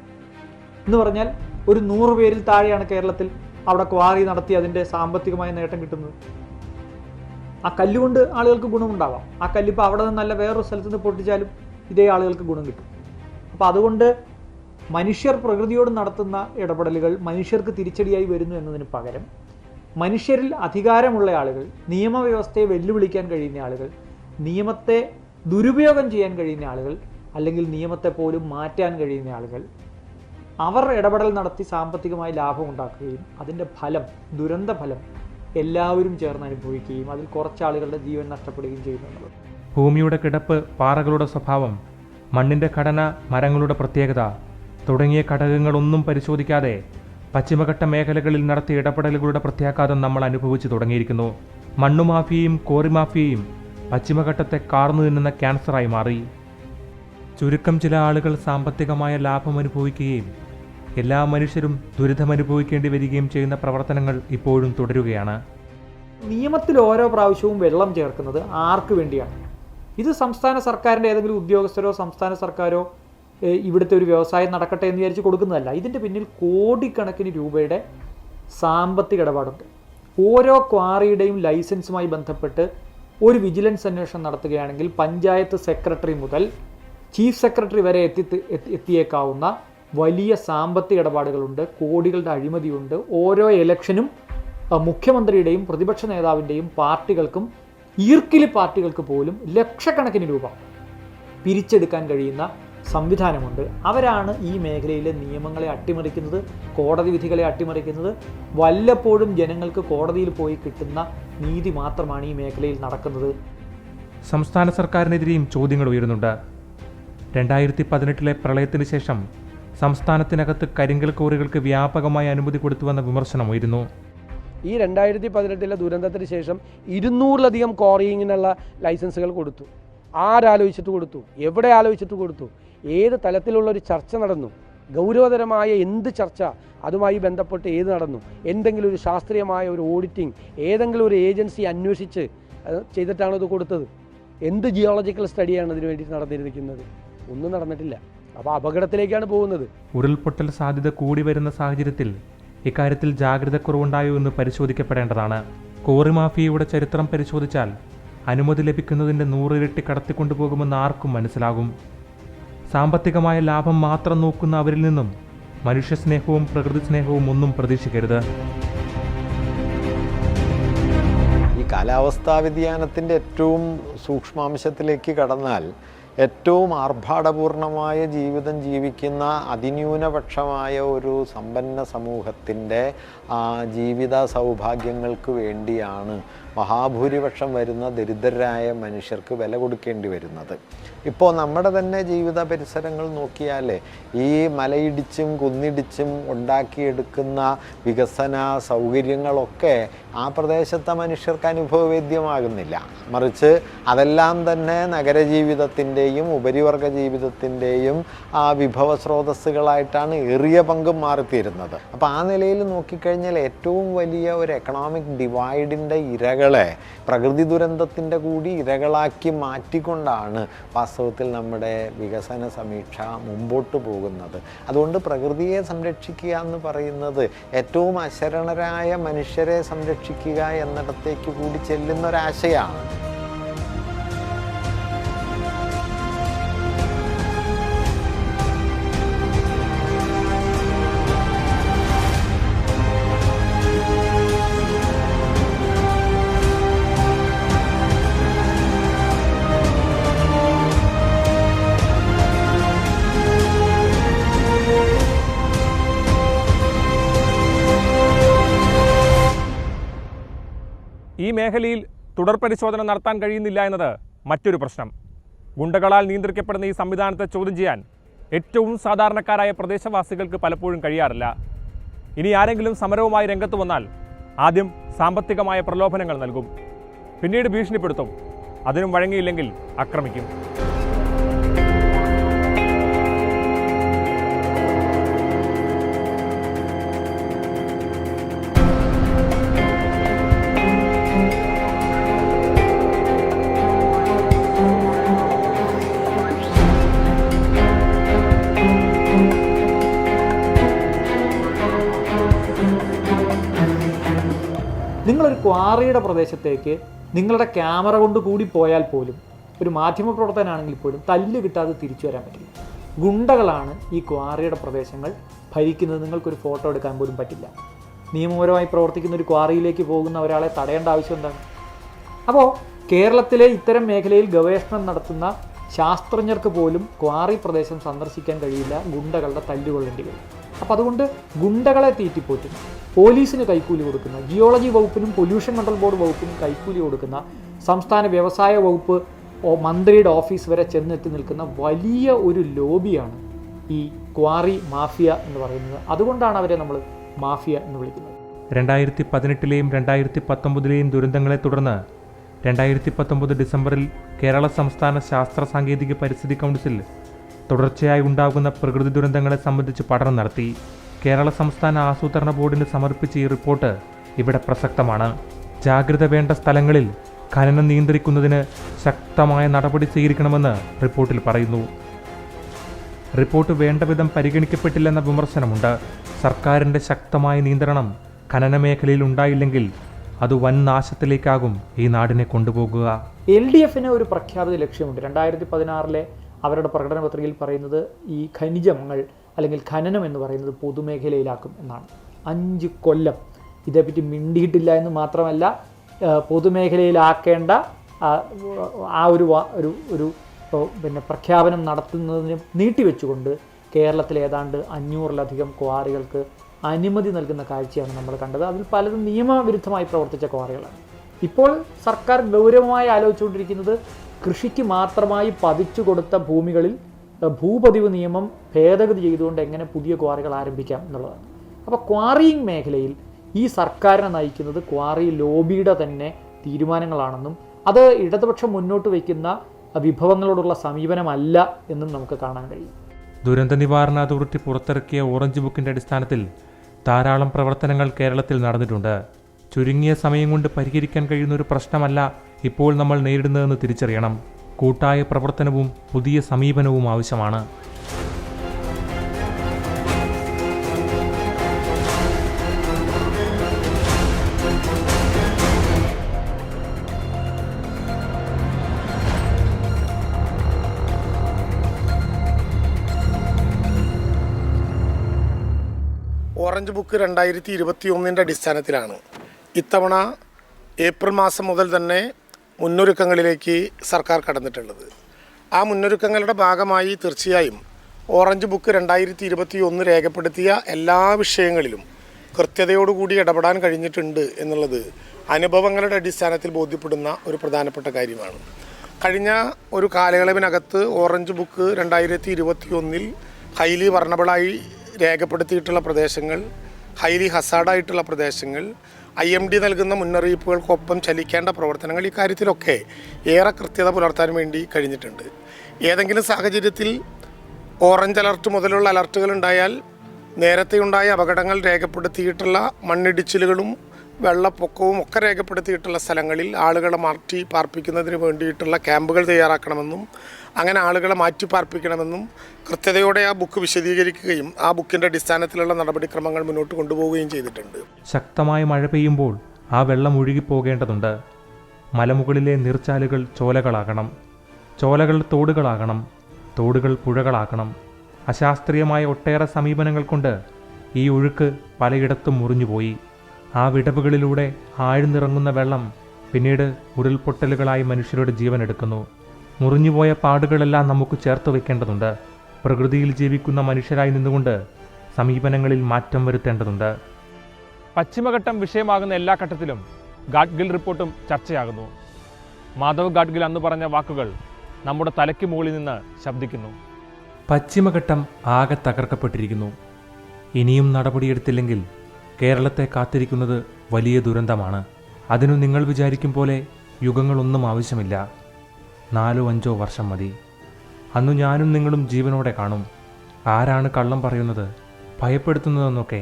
എന്ന് പറഞ്ഞാൽ ഒരു 100 പേരിൽ താഴെയാണ് കേരളത്തിൽ അവിടെ ക്വാറി നടത്തി അതിൻ്റെ സാമ്പത്തികമായ നേട്ടം കിട്ടുന്നത്. ആ കല്ലുകൊണ്ട് ആളുകൾക്ക് ഗുണമുണ്ടാവാം. ആ കല്ലിപ്പോൾ അവിടെ നിന്നല്ല വേറൊരു സ്ഥലത്ത് നിന്ന് പൊട്ടിച്ചാലും ഇതേ ആളുകൾക്ക് ഗുണം കിട്ടും. അപ്പോൾ അതുകൊണ്ട് മനുഷ്യർ പ്രകൃതിയോട് നടത്തുന്ന ഇടപെടലുകൾ മനുഷ്യർക്ക് തിരിച്ചടിയായി വരുന്നു എന്നതിന് പകരം മനുഷ്യരിൽ അധികാരമുള്ള ആളുകൾ, നിയമവ്യവസ്ഥയെ വെല്ലുവിളിക്കാൻ കഴിയുന്ന ആളുകൾ, നിയമത്തെ ദുരുപയോഗം ചെയ്യാൻ കഴിയുന്ന ആളുകൾ, അല്ലെങ്കിൽ നിയമത്തെ പോലും മാറ്റാൻ കഴിയുന്ന ആളുകൾ, അവർ ഇടപെടൽ നടത്തി സാമ്പത്തികമായി ലാഭം ഉണ്ടാക്കുകയും അതിൻ്റെ ഫലം, ദുരന്ത ഫലം എല്ലാവരും ചേർന്ന് അനുഭവിക്കുകയും അതിൽ കുറച്ചാളുകളുടെ ജീവൻ നഷ്ടപ്പെടുകയും ചെയ്യുന്നുള്ളത്. ഭൂമിയുടെ കിടപ്പ്, പാറകളുടെ സ്വഭാവം, മണ്ണിൻ്റെ ഘടന, മരങ്ങളുടെ പ്രത്യേകത തുടങ്ങിയ ഘടകങ്ങളൊന്നും പരിശോധിക്കാതെ പശ്ചിമഘട്ട മേഖലകളിൽ നടത്തിയ ഇടപെടലുകളുടെ പ്രത്യാഘാതം നമ്മൾ അനുഭവിച്ചു തുടങ്ങിയിരിക്കുന്നു. മണ്ണുമാഫിയയും കോറിമാഫിയയും പശ്ചിമഘട്ടത്തെ കാർന്നു തിന്നുന്ന ക്യാൻസറായി മാറി. ചുരുക്കം ചില ആളുകൾ സാമ്പത്തികമായ ലാഭം അനുഭവിക്കുകയും എല്ലാ മനുഷ്യരും ദുരിതമനുഭവിക്കേണ്ടി വരികയും ചെയ്യുന്ന പ്രവർത്തനങ്ങൾ ഇപ്പോഴും തുടരുകയാണ്. നിയമത്തിൽ ഓരോ പ്രാവശ്യവും വെള്ളം ചേർക്കുന്നത് ആർക്ക് വേണ്ടിയാണ്? ഇത് സംസ്ഥാന സർക്കാരിൻ്റെ ഏതെങ്കിലും ഉദ്യോഗസ്ഥരോ സംസ്ഥാന സർക്കാരോ ഇവിടുത്തെ ഒരു വ്യവസായം നടക്കട്ടെ എന്ന് വിചാരിച്ച് കൊടുക്കുന്നതല്ല. ഇതിൻ്റെ പിന്നിൽ കോടിക്കണക്കിന് രൂപയുടെ സാമ്പത്തിക ഇടപാടുണ്ട്. ഓരോ ക്വാറിയുടെയും ലൈസൻസുമായി ബന്ധപ്പെട്ട് ഒരു വിജിലൻസ് അന്വേഷണം നടത്തുകയാണെങ്കിൽ പഞ്ചായത്ത് സെക്രട്ടറി മുതൽ ചീഫ് സെക്രട്ടറി വരെ എത്തിയേക്കാവുന്ന വലിയ സാമ്പത്തിക ഇടപാടുകളുണ്ട്, കോടികളുടെ അഴിമതിയുണ്ട്. ഓരോ ഇലക്ഷനും മുഖ്യമന്ത്രിയുടെയും പ്രതിപക്ഷ നേതാവിൻ്റെയും പാർട്ടികൾക്കും ഈർക്കിലി പാർട്ടികൾക്ക് പോലും ലക്ഷക്കണക്കിന് രൂപ പിരിച്ചെടുക്കാൻ കഴിയുന്ന സംവിധാനമുണ്ട്. അവരാണ് ഈ മേഖലയിലെ നിയമങ്ങളെ അട്ടിമറിക്കുന്നത്, കോടതി വിധികളെ അട്ടിമറിക്കുന്നത്. വല്ലപ്പോഴും ജനങ്ങൾക്ക് കോടതിയിൽ പോയി കിട്ടുന്ന നീതി മാത്രമാണ് ഈ മേഖലയിൽ നടക്കുന്നത്. സംസ്ഥാന സർക്കാരിനെതിരെയും ചോദ്യങ്ങൾ ഉയരുന്നുണ്ട്. 2018 പ്രളയത്തിന് ശേഷം സംസ്ഥാനത്തിനകത്ത് കരിങ്കൽ കോറികൾക്ക് വ്യാപകമായ അനുമതി കൊടുത്തുവെന്ന വിമർശനം ഉയരുന്നു. ഈ 2018 ദുരന്തത്തിന് ശേഷം 200-ലധികം ക്വാറിയിങ്ങിനുള്ള ലൈസൻസുകൾ കൊടുത്തു. ആരാലോചിച്ചിട്ട് കൊടുത്തു? എവിടെ ആലോചിച്ചിട്ട് കൊടുത്തു? ഏത് തലത്തിലുള്ളൊരു ചർച്ച നടന്നു? ഗൗരവതരമായ എന്ത് ചർച്ച അതുമായി ബന്ധപ്പെട്ട് ഏത് നടന്നു? എന്തെങ്കിലും ഒരു ശാസ്ത്രീയമായ ഒരു ഓഡിറ്റിംഗ് ഏതെങ്കിലും ഒരു ഏജൻസി അന്വേഷിച്ച് ചെയ്തിട്ടാണോ ഇത് കൊടുത്തത്? എന്ത് ജിയോളജിക്കൽ സ്റ്റഡിയാണ് ഇതിനു വേണ്ടി നടന്നിരിക്കുന്നത്? ഒന്നും നടന്നിട്ടില്ല. അപ്പോൾ അപകടത്തിലേക്കാണ് പോകുന്നത്. ഉരുൾപൊട്ടൽ സാധ്യത കൂടി വരുന്ന സാഹചര്യത്തിൽ ഇക്കാര്യത്തിൽ ജാഗ്രതക്കുറവുണ്ടായോ എന്ന് പരിശോധിക്കപ്പെടേണ്ടതാണ്. കോറി മാഫിയയുടെ ചരിത്രം പരിശോധിച്ചാൽ അനുമതി ലഭിക്കുന്നതിൻ്റെ 100 ഇരട്ടി കടത്തിക്കൊണ്ടുപോകുമെന്ന് ആർക്കും മനസ്സിലാകും. സാമ്പത്തികമായ ലാഭം മാത്രം നോക്കുന്ന അവരിൽ നിന്നും മനുഷ്യസ്നേഹവും പ്രകൃതി സ്നേഹവും ഒന്നും പ്രതീക്ഷിക്കരുത്. ഈ കാലാവസ്ഥാ വ്യതിയാനത്തിൻ്റെ ഏറ്റവും സൂക്ഷ്മാംശത്തിലേക്ക് കടന്നാൽ ഏറ്റവും ആർഭാടപൂർണമായ ജീവിതം ജീവിക്കുന്ന അതിന്യൂനപക്ഷമായ ഒരു സമ്പന്ന സമൂഹത്തിൻ്റെ ജീവിത സൗഭാഗ്യങ്ങൾക്ക് വേണ്ടിയാണ് മഹാഭൂരിപക്ഷം വരുന്ന ദരിദ്രരായ മനുഷ്യർക്ക് വില കൊടുക്കേണ്ടി വരുന്നത്. ഇപ്പോൾ നമ്മുടെ തന്നെ ജീവിത പരിസരങ്ങൾ നോക്കിയാൽ ഈ മലയിടിച്ചും കുന്നിടിച്ചും ഉണ്ടാക്കിയെടുക്കുന്ന വികസന സൗകര്യങ്ങളൊക്കെ ആ പ്രദേശത്തെ മനുഷ്യർക്ക് അനുഭവവേദ്യമാകുന്നില്ല. മറിച്ച് അതെല്ലാം തന്നെ നഗരജീവിതത്തിൻ്റെയും ഉപരിവർഗ ജീവിതത്തിൻ്റെയും വിഭവ സ്രോതസ്സുകളായിട്ടാണ് ഏറിയ പങ്കും മാറിത്തീരുന്നത്. അപ്പോൾ ആ നിലയിൽ നോക്കിക്കഴിഞ്ഞാൽ ഏറ്റവും വലിയ ഒരു എക്കണോമിക് ഡിവൈഡിൻ്റെ ഇരകളെ പ്രകൃതി ദുരന്തത്തിൻ്റെ കൂടി ഇരകളാക്കി മാറ്റിക്കൊണ്ടാണ് വാസ്തവത്തിൽ നമ്മുടെ വികസന സമീക്ഷ മുമ്പോട്ട് പോകുന്നത്. അതുകൊണ്ട് പ്രകൃതിയെ സംരക്ഷിക്കുക എന്ന് പറയുന്നത് ഏറ്റവും അശരണരായ മനുഷ്യരെ സംരക്ഷിക്കുക എന്നിടത്തേക്ക് കൂടി ചെല്ലുന്നൊരാശയമാണ്. ഈ മേഖലയിൽ തുടർ പരിശോധന നടത്താൻ കഴിയുന്നില്ല എന്നത് മറ്റൊരു പ്രശ്നം. ഗുണ്ടകളാൽ നിയന്ത്രിക്കപ്പെടുന്ന ഈ സംവിധാനത്തെ ചോദ്യം ചെയ്യാൻ ഏറ്റവും സാധാരണക്കാരായ പ്രദേശവാസികൾക്ക് പലപ്പോഴും കഴിയാറില്ല. ഇനി ആരെങ്കിലും സമരവുമായി രംഗത്ത് വന്നാൽ ആദ്യം സാമ്പത്തികമായ പ്രലോഭനങ്ങൾ നൽകും, പിന്നീട് ഭീഷണിപ്പെടുത്തും, അതിനും വഴങ്ങിയില്ലെങ്കിൽ ആക്രമിക്കും. നിങ്ങളൊരു ക്വാറിയുടെ പ്രദേശത്തേക്ക് നിങ്ങളുടെ ക്യാമറ കൊണ്ട് കൂടി പോയാൽ പോലും, ഒരു മാധ്യമപ്രവർത്തകനാണെങ്കിൽ പോലും തല്ല് കിട്ടാതെ തിരിച്ചു വരാൻ പറ്റില്ല. ഗുണ്ടകളാണ് ഈ ക്വാറിയുടെ പ്രദേശങ്ങൾ ഭരിക്കുന്നത്. നിങ്ങൾക്കൊരു ഫോട്ടോ എടുക്കാൻ പോലും പറ്റില്ല. നിയമപരമായി പ്രവർത്തിക്കുന്ന ഒരു ക്വാറിയിലേക്ക് പോകുന്ന ഒരാളെ തടയേണ്ട ആവശ്യം എന്താണ്? അപ്പോൾ കേരളത്തിലെ ഇത്തരം മേഖലയിൽ ഗവേഷണം നടത്തുന്ന ശാസ്ത്രജ്ഞർക്ക് പോലും ക്വാറി പ്രദേശം സന്ദർശിക്കാൻ കഴിയില്ല, ഗുണ്ടകളുടെ തല്ലുകൊള്ളേണ്ടി വരും. അപ്പോൾ അതുകൊണ്ട് ഗുണ്ടകളെ തീറ്റിപ്പോറ്റുന്ന, പോലീസിന് കൈക്കൂലി കൊടുക്കുന്ന, ജിയോളജി വകുപ്പിനും പൊല്യൂഷൻ കൺട്രോൾ ബോർഡ് വകുപ്പിനും കൈക്കൂലി കൊടുക്കുന്ന, സംസ്ഥാന വ്യവസായ വകുപ്പ് മന്ത്രിയുടെ ഓഫീസ് വരെ ചെന്നെത്തി നിൽക്കുന്ന വലിയ ഒരു ലോബിയാണ് ഈ ക്വാറി മാഫിയ എന്ന് പറയുന്നത്. അതുകൊണ്ടാണ് അവരെ നമ്മൾ മാഫിയ എന്ന് വിളിക്കുന്നത്. 2018 2019 ദുരന്തങ്ങളെ തുടർന്ന് 2019 ഡിസംബറിൽ കേരള സംസ്ഥാന ശാസ്ത്ര സാങ്കേതിക പരിസ്ഥിതി കൗൺസിൽ തുടർച്ചയായി ഉണ്ടാകുന്ന പ്രകൃതി ദുരന്തങ്ങളെ സംബന്ധിച്ച് പഠനം നടത്തി. കേരള സംസ്ഥാന ആസൂത്രണ ബോർഡിന് സമർപ്പിച്ച ഈ റിപ്പോർട്ട് ഇവിടെ പ്രസക്തമാണ്. ജാഗ്രത വേണ്ട സ്ഥലങ്ങളിൽ ഖനനം നിയന്ത്രിക്കുന്നതിന് ശക്തമായ നടപടി സ്വീകരിക്കണമെന്ന് റിപ്പോർട്ടിൽ പറയുന്നു. റിപ്പോർട്ട് വേണ്ടവിധം പരിഗണിക്കപ്പെട്ടില്ലെന്ന വിമർശനമുണ്ട്. സർക്കാരിൻ്റെ ശക്തമായ നിയന്ത്രണം ഖനന മേഖലയിൽ ഉണ്ടായില്ലെങ്കിൽ അത് വൻ നാശത്തിലേക്കാകും ഈ നാടിനെ കൊണ്ടുപോകുക. LDFന് ഒരു പ്രഖ്യാപിത ലക്ഷ്യമുണ്ട്. 2016 അവരുടെ പ്രകടന പത്രികയിൽ പറയുന്നത് ഈ ഖനിജങ്ങൾ അല്ലെങ്കിൽ ഖനനം എന്ന് പറയുന്നത് പൊതുമേഖലയിലാക്കും എന്നാണ്. 5 കൊല്ലം ഇതേപ്പറ്റി മിണ്ടിയിട്ടില്ല എന്ന് മാത്രമല്ല, പൊതുമേഖലയിലാക്കേണ്ട ആ ഒരു പ്രഖ്യാപനം നടത്തുന്നതിന് നീട്ടിവെച്ചുകൊണ്ട് കേരളത്തിൽ ഏതാണ്ട് 500-ലധികം ക്വാറികൾക്ക് അനുമതി നൽകുന്ന കാഴ്ചയാണ് നമ്മൾ കണ്ടത്. അതിൽ പലതും നിയമവിരുദ്ധമായി പ്രവർത്തിച്ച ക്വാറികളാണ്. ഇപ്പോൾ സർക്കാർ ഗൗരവമായി ആലോചിച്ചുകൊണ്ടിരിക്കുന്നത് കൃഷിക്ക് മാത്രമായി പതിച്ചു കൊടുത്ത ഭൂമികളിൽ ഭൂപതിവ് നിയമം ഭേദഗതി ചെയ്തുകൊണ്ട് എങ്ങനെ പുതിയ ക്വാറികൾ ആരംഭിക്കാം എന്നുള്ളതാണ്. അപ്പോൾ ക്വാറിയിങ് മേഖലയിൽ ഈ സർക്കാരിനെ നയിക്കുന്നത് ക്വാറി ലോബിയുടെ തന്നെ തീരുമാനങ്ങളാണെന്നും അത് ഇടതുപക്ഷം മുന്നോട്ട് വയ്ക്കുന്ന വിഭവങ്ങളോടുള്ള സമീപനമല്ല എന്നും നമുക്ക് കാണാൻ കഴിയും. ദുരന്ത നിവാരണ അതോറിറ്റി പുറത്തിറക്കിയ ഓറഞ്ച് ബുക്കിൻ്റെ അടിസ്ഥാനത്തിൽ ധാരാളം പ്രവർത്തനങ്ങൾ കേരളത്തിൽ നടന്നിട്ടുണ്ട്. ചുരുങ്ങിയ സമയം കൊണ്ട് പരിഹരിക്കാൻ കഴിയുന്ന ഒരു പ്രശ്നമല്ല ഇപ്പോൾ നമ്മൾ നേരിടുന്നതെന്ന് തിരിച്ചറിയണം. കൂട്ടായ പ്രവർത്തനവും പുതിയ സമീപനവും ആവശ്യമാണ്. ഓറഞ്ച് ബുക്ക് 2021 അടിസ്ഥാനത്തിലാണ് ഇത്തവണ ഏപ്രിൽ മാസം മുതൽ തന്നെ മുന്നൊരുക്കങ്ങളിലേക്ക് സർക്കാർ കടന്നിട്ടുള്ളത്. ആ മുന്നൊരുക്കങ്ങളുടെ ഭാഗമായി തീർച്ചയായും ഓറഞ്ച് ബുക്ക് 2021 രേഖപ്പെടുത്തിയ എല്ലാ വിഷയങ്ങളിലും കൃത്യതയോടുകൂടി ഇടപെടാൻ കഴിഞ്ഞിട്ടുണ്ട് എന്നുള്ളത് അനുഭവങ്ങളുടെ അടിസ്ഥാനത്തിൽ ബോധ്യപ്പെടുന്ന ഒരു പ്രധാനപ്പെട്ട കാര്യമാണ്. കഴിഞ്ഞ ഒരു കാലയളവിനകത്ത് ഓറഞ്ച് ബുക്ക് 2021 ഹൈലി വർണബിളായി രേഖപ്പെടുത്തിയിട്ടുള്ള പ്രദേശങ്ങൾ, ഹൈലി ഹസാർഡായിട്ടുള്ള പ്രദേശങ്ങൾ, IMD നൽകുന്ന മുന്നറിയിപ്പുകൾക്കൊപ്പം ചലിക്കേണ്ട പ്രവർത്തനങ്ങൾ, ഈ കാര്യത്തിലൊക്കെ ഏറെ കൃത്യത പുലർത്താൻ വേണ്ടി കഴിഞ്ഞിട്ടുണ്ട്. ഏതെങ്കിലും സാഹചര്യത്തിൽ ഓറഞ്ച് അലർട്ട് മുതലുള്ള അലർട്ടുകൾ ഉണ്ടായാൽ നേരത്തെ ഉണ്ടായ അപകടങ്ങൾ രേഖപ്പെടുത്തിയിട്ടുള്ള മണ്ണിടിച്ചിലുകളും വെള്ളപ്പൊക്കവും ഒക്കെ രേഖപ്പെടുത്തിയിട്ടുള്ള സ്ഥലങ്ങളിൽ ആളുകളെ മാറ്റി പാർപ്പിക്കുന്നതിന് വേണ്ടിയിട്ടുള്ള ക്യാമ്പുകൾ തയ്യാറാക്കണമെന്നും അങ്ങനെ ആളുകളെ മാറ്റി പാർപ്പിക്കണമെന്നും കൃത്യതയോടെ ആ ബുക്ക് വിശദീകരിക്കുകയും ആ ബുക്കിൻ്റെ അടിസ്ഥാനത്തിലുള്ള നടപടിക്രമങ്ങൾ മുന്നോട്ട് കൊണ്ടുപോവുകയും ചെയ്തിട്ടുണ്ട്. ശക്തമായ മഴ പെയ്യുമ്പോൾ ആ വെള്ളം ഒഴുകിപ്പോകേണ്ടതുണ്ട്. മലമുകളിലെ നീർച്ചാലുകൾ ചോലകളാകണം, ചോലകൾ തോടുകളാകണം, തോടുകൾ പുഴകളാക്കണം. അശാസ്ത്രീയമായ ഒട്ടേറെ സമീപനങ്ങൾ കൊണ്ട് ഈ ഒഴുക്ക് പലയിടത്തും മുറിഞ്ഞുപോയി. ആ വിടവുകളിലൂടെ ആഴ്ന്നിറങ്ങുന്ന വെള്ളം പിന്നീട് ഉരുൾപൊട്ടലുകളായി മനുഷ്യരുടെ ജീവനെടുക്കുന്നു. മുറിഞ്ഞുപോയ പാടുകളെല്ലാം നമുക്ക് ചേർത്ത് വയ്ക്കേണ്ടതുണ്ട്. പ്രകൃതിയിൽ ജീവിക്കുന്ന മനുഷ്യരായി നിന്നുകൊണ്ട് സമീപനങ്ങളിൽ മാറ്റം വരുത്തേണ്ടതുണ്ട്. പശ്ചിമഘട്ടം വിഷയമാകുന്ന എല്ലാ ഘട്ടത്തിലും ഗാഡ്ഗിൽ റിപ്പോർട്ടും ചർച്ചയാകുന്നു. മാധവ് ഗാഡ്ഗിൽ അന്ന് പറഞ്ഞ വാക്കുകൾ നമ്മുടെ തലയ്ക്ക് മുകളിൽ നിന്ന് ശബ്ദിക്കുന്നു. പശ്ചിമഘട്ടം ആകെ തകർക്കപ്പെട്ടിരിക്കുന്നു. ഇനിയും നടപടിയെടുത്തില്ലെങ്കിൽ കേരളത്തെ കാത്തിരിക്കുന്നത് വലിയ ദുരന്തമാണ്. അതിനു നിങ്ങൾ വിചാരിക്കും പോലെ യുഗങ്ങളൊന്നും ആവശ്യമില്ല. 4-5 വർഷം മതി. അന്നു ഞാനും നിങ്ങളും ജീവനോടെ കാണും. ആരാണ് കള്ളം പറയുന്നത്, ഭയപ്പെടുത്തുന്നതെന്നൊക്കെ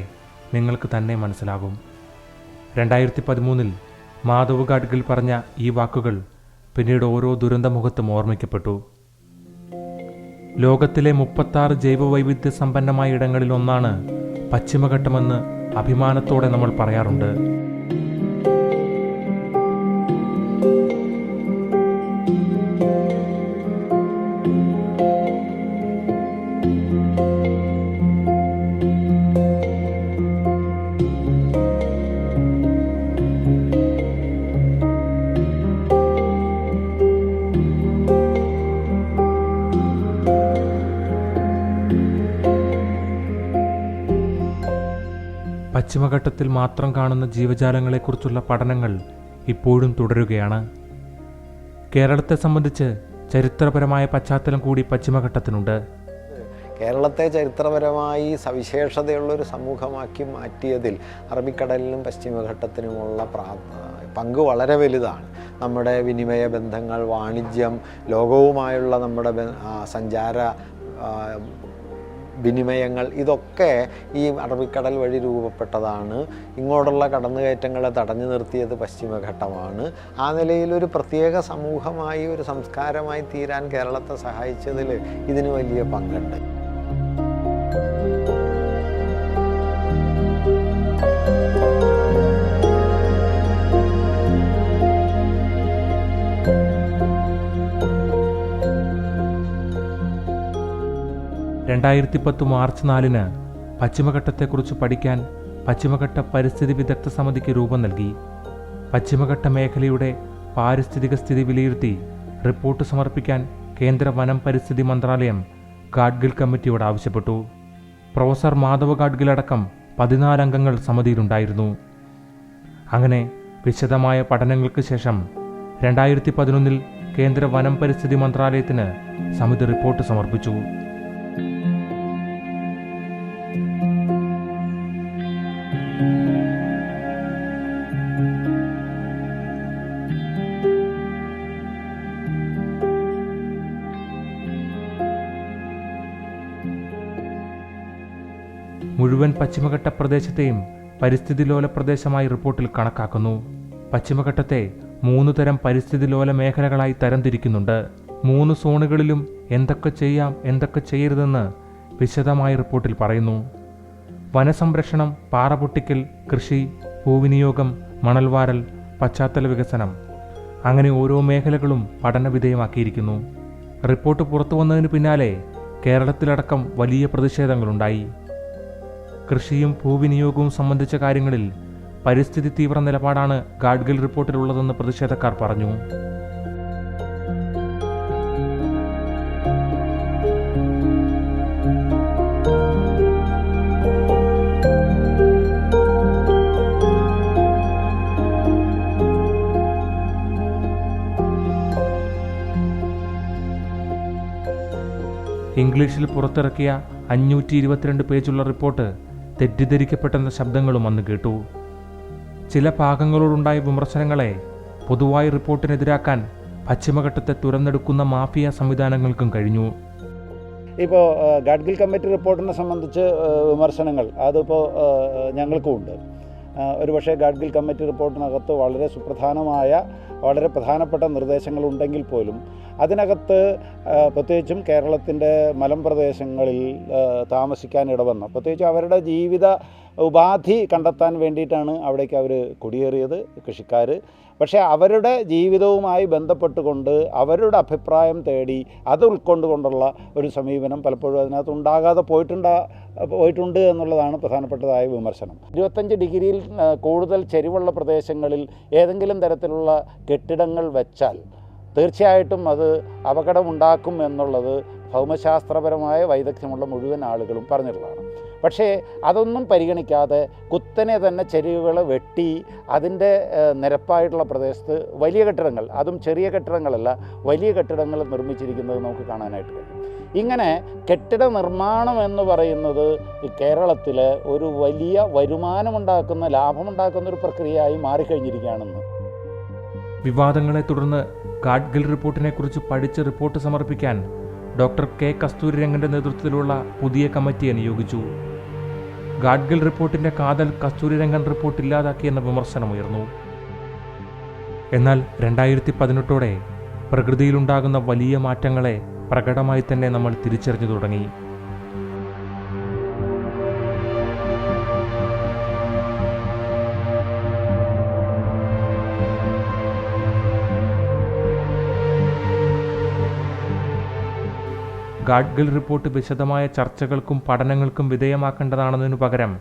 നിങ്ങൾക്ക് തന്നെ മനസ്സിലാകും. 2013 മാധവ് ഗാഡ്ഗിൽ പറഞ്ഞ ഈ വാക്കുകൾ പിന്നീട് ഓരോ ദുരന്തമുഖത്തും ഓർമ്മിക്കപ്പെട്ടു. ലോകത്തിലെ 36 ജൈവവൈവിധ്യ സമ്പന്നമായ ഇടങ്ങളിലൊന്നാണ് പശ്ചിമഘട്ടമെന്ന് അഭിമാനത്തോടെ നമ്മൾ പറയാറുണ്ട്. പശ്ചിമഘട്ടത്തിൽ മാത്രം കാണുന്ന ജീവജാലങ്ങളെക്കുറിച്ചുള്ള പഠനങ്ങൾ ഇപ്പോഴും തുടരുകയാണ്. കേരളത്തെ സംബന്ധിച്ച് ചരിത്രപരമായ പശ്ചാത്തലം കൂടി പശ്ചിമഘട്ടത്തിനുണ്ട്. കേരളത്തെ ചരിത്രപരമായി സവിശേഷതയുള്ളൊരു സമൂഹമാക്കി മാറ്റിയതിൽ അറബിക്കടലിനും പശ്ചിമഘട്ടത്തിനുമുള്ള പങ്ക് വളരെ വലുതാണ്. നമ്മുടെ വിനിമയ ബന്ധങ്ങൾ, വാണിജ്യം, ലോകവുമായുള്ള നമ്മുടെ സഞ്ചാര വിനിമയങ്ങൾ, ഇതൊക്കെ ഈ അറബിക്കടൽ വഴി രൂപപ്പെട്ടതാണ്. ഇങ്ങോട്ടുള്ള കടന്നുകയറ്റങ്ങളെ തടഞ്ഞു നിർത്തിയത് പശ്ചിമഘട്ടമാണ്. ആ നിലയിൽ ഒരു പ്രത്യേക സമൂഹമായി, ഒരു സംസ്കാരമായി തീരാൻ കേരളത്തെ സഹായിച്ചതിൽ ഇതിന് വലിയ പങ്കുണ്ട്. മാർച്ച് 4 പശ്ചിമഘട്ടത്തെക്കുറിച്ച് പഠിക്കാൻ പശ്ചിമഘട്ട പരിസ്ഥിതി വിദഗ്ധ സമിതിക്ക് രൂപം നൽകി. പശ്ചിമഘട്ട മേഖലയുടെ പാരിസ്ഥിതിക സ്ഥിതി വിലയിരുത്തി റിപ്പോർട്ട് സമർപ്പിക്കാൻ കേന്ദ്ര വനം പരിസ്ഥിതി മന്ത്രാലയം ഗാഡ്ഗിൽ കമ്മിറ്റിയോട് ആവശ്യപ്പെട്ടു. പ്രൊഫസർ മാധവ് ഗാഡ്ഗിൽ അടക്കം 14 അംഗങ്ങൾ സമിതിയിലുണ്ടായിരുന്നു. അങ്ങനെ വിശദമായ പഠനങ്ങൾക്ക് ശേഷം 2011 കേന്ദ്ര വനം പരിസ്ഥിതി മന്ത്രാലയത്തിന് സമിതി റിപ്പോർട്ട് സമർപ്പിച്ചു. മുഴുവൻ പശ്ചിമഘട്ട പ്രദേശത്തെയും പരിസ്ഥിതി ലോല പ്രദേശമായി റിപ്പോർട്ടിൽ കണക്കാക്കുന്നു. പശ്ചിമഘട്ടത്തെ 3 തരം പരിസ്ഥിതി ലോല മേഖലകളായി തരംതിരിക്കുന്നുണ്ട്. 3 സോണുകളിലും എന്തൊക്കെ ചെയ്യാം, എന്തൊക്കെ ചെയ്യരുതെന്ന് വിശദമായി റിപ്പോർട്ടിൽ പറയുന്നു. വനസംരക്ഷണം, പാറ പൊട്ടിക്കൽ, കൃഷി, ഭൂവിനിയോഗം, മണൽവാരൽ, പശ്ചാത്തല വികസനം, അങ്ങനെ ഓരോ മേഖലകളും പഠനവിധേയമാക്കിയിരിക്കുന്നു. റിപ്പോർട്ട് പുറത്തു വന്നതിന് പിന്നാലെ കേരളത്തിലടക്കം വലിയ പ്രതിഷേധങ്ങളുണ്ടായി. കൃഷിയും ഭൂവിനിയോഗവും സംബന്ധിച്ച കാര്യങ്ങളിൽ പരിസ്ഥിതി തീവ്ര നിലപാടാണ് ഗാഡ്ഗിൽ റിപ്പോർട്ടിലുള്ളതെന്ന് പ്രതിഷേധക്കാർ പറഞ്ഞു. ഇംഗ്ലീഷിൽ പുറത്തിറക്കിയ 522 പേജുള്ള റിപ്പോർട്ട് തെറ്റിദ്ധരിക്കപ്പെട്ടെന്ന ശബ്ദങ്ങളും അന്ന് കേട്ടു. ചില ഭാഗങ്ങളോടുണ്ടായ വിമർശനങ്ങളെ പൊതുവായി റിപ്പോർട്ടിനെതിരാക്കാൻ പശ്ചിമഘട്ടത്തെ തുരന്നെടുക്കുന്ന മാഫിയ സംവിധാനങ്ങൾക്കും കഴിഞ്ഞു. ഇപ്പോൾ ഗാഡ്ഗിൽ കമ്മിറ്റി റിപ്പോർട്ടിനെ സംബന്ധിച്ച് വിമർശനങ്ങൾ അതിപ്പോൾ ഞങ്ങൾക്കും ഉണ്ട്. ഒരുപക്ഷെ ഗാഡ്ഗിൽ കമ്മിറ്റി റിപ്പോർട്ടിനകത്ത് വളരെ സുപ്രധാനമായ വളരെ പ്രധാനപ്പെട്ട നിർദ്ദേശങ്ങളുണ്ടെങ്കിൽ പോലും അതിനകത്ത് പ്രത്യേകിച്ചും കേരളത്തിൻ്റെ മലമ്പ്രദേശങ്ങളിൽ താമസിക്കാൻ ഇടവന്ന പ്രത്യേകിച്ച് അവരുടെ ജീവിത ഉപാധി കണ്ടെത്താൻ വേണ്ടിയിട്ടാണ് അവിടേക്ക് അവർ കുടിയേറിയത് കൃഷിക്കാർ. പക്ഷേ അവരുടെ ജീവിതവുമായി ബന്ധപ്പെട്ടുകൊണ്ട് അവരുടെ അഭിപ്രായം തേടി അത് ഉൾക്കൊണ്ടുകൊണ്ടുള്ള ഒരു സമീപനം പലപ്പോഴും അതിനകത്ത് ഉണ്ടാകാതെ പോയിട്ടുണ്ട് എന്നുള്ളതാണ് പ്രധാനപ്പെട്ടതായ വിമർശനം. 25 ഡിഗ്രിയിൽ കൂടുതൽ ചെരിവുള്ള പ്രദേശങ്ങളിൽ ഏതെങ്കിലും തരത്തിലുള്ള കെട്ടിടങ്ങൾ വെച്ചാൽ തീർച്ചയായിട്ടും അത് അപകടമുണ്ടാക്കും എന്നുള്ളത് ഭൗമശാസ്ത്രപരമായ വൈദഗ്ധ്യമുള്ള മുഴുവൻ ആളുകളും പറഞ്ഞിട്ടുള്ളതാണ്. പക്ഷേ അതൊന്നും പരിഗണിക്കാതെ കുത്തനെ തന്നെ ചെരിവുകൾ വെട്ടി അതിൻ്റെ നിരപ്പായിട്ടുള്ള പ്രദേശത്ത് വലിയ കെട്ടിടങ്ങൾ, അതും ചെറിയ കെട്ടിടങ്ങളല്ല, വലിയ കെട്ടിടങ്ങൾ നിർമ്മിച്ചിരിക്കുന്നത് നമുക്ക് കാണാനായിട്ട് കഴിയും. ഇങ്ങനെ കെട്ടിട നിർമ്മാണം എന്ന് പറയുന്നത് കേരളത്തിൽ ഒരു വലിയ വരുമാനമുണ്ടാക്കുന്ന ലാഭമുണ്ടാക്കുന്ന ഒരു പ്രക്രിയയായി മാറിക്കഴിഞ്ഞിരിക്കുകയാണെന്ന്. വിവാദങ്ങളെ തുടർന്ന് ഗാഡ്ഗിൽ റിപ്പോർട്ടിനെക്കുറിച്ച് പഠിച്ച് റിപ്പോർട്ട് സമർപ്പിക്കാൻ ഡോക്ടർ കെ കസ്തൂരിരംഗൻ്റെ നേതൃത്വത്തിലുള്ള പുതിയ കമ്മിറ്റിയെ നിയോഗിച്ചു. ഗാഡ്ഗിൽ റിപ്പോർട്ടിൻ്റെ കാതൽ കസ്തൂരിരംഗൻ റിപ്പോർട്ട് ഇല്ലാതാക്കിയെന്ന വിമർശനമുയർന്നു. എന്നാൽ 2018ഓടെ പ്രകൃതിയിലുണ്ടാകുന്ന വലിയ മാറ്റങ്ങളെ പ്രകടമായി തന്നെ നമ്മൾ തിരിച്ചറിഞ്ഞു തുടങ്ങി. ഗാഡ്ഗിൽ റിപ്പോർട്ട് വിശദമായ ചർച്ചകൾക്കും പഠനങ്ങൾക്കും വിധേയമാക്കേണ്ടതാണെന്നതിനു പകരം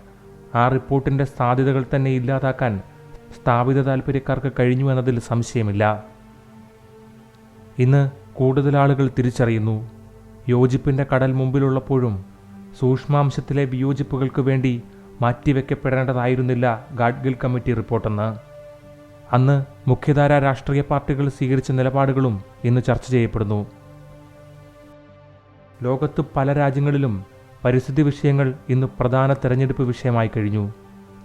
ആ റിപ്പോർട്ടിൻ്റെ സാധ്യതകൾ തന്നെ ഇല്ലാതാക്കാൻ സ്ഥാപിത താൽപ്പര്യക്കാർക്ക് കഴിഞ്ഞു എന്നതിൽ സംശയമില്ല. ഇന്ന് കൂടുതൽ ആളുകൾ തിരിച്ചറിയുന്നു, യോജിപ്പിൻ്റെ കടൽ മുമ്പിലുള്ളപ്പോഴും സൂക്ഷ്മാംശത്തിലെ വിയോജിപ്പുകൾക്ക് വേണ്ടി മാറ്റിവെക്കപ്പെടേണ്ടതായിരുന്നില്ല ഗാഡ്ഗിൽ കമ്മിറ്റി റിപ്പോർട്ടെന്ന്. അന്ന് മുഖ്യധാര രാഷ്ട്രീയ പാർട്ടികൾ സ്വീകരിച്ച നിലപാടുകളും ഇന്ന് ചർച്ച ചെയ്യപ്പെടുന്നു. ലോകത്ത് പല രാജ്യങ്ങളിലും പരിസ്ഥിതി വിഷയങ്ങൾ ഇന്ന് പ്രധാന തെരഞ്ഞെടുപ്പ് വിഷയമായി കഴിഞ്ഞു.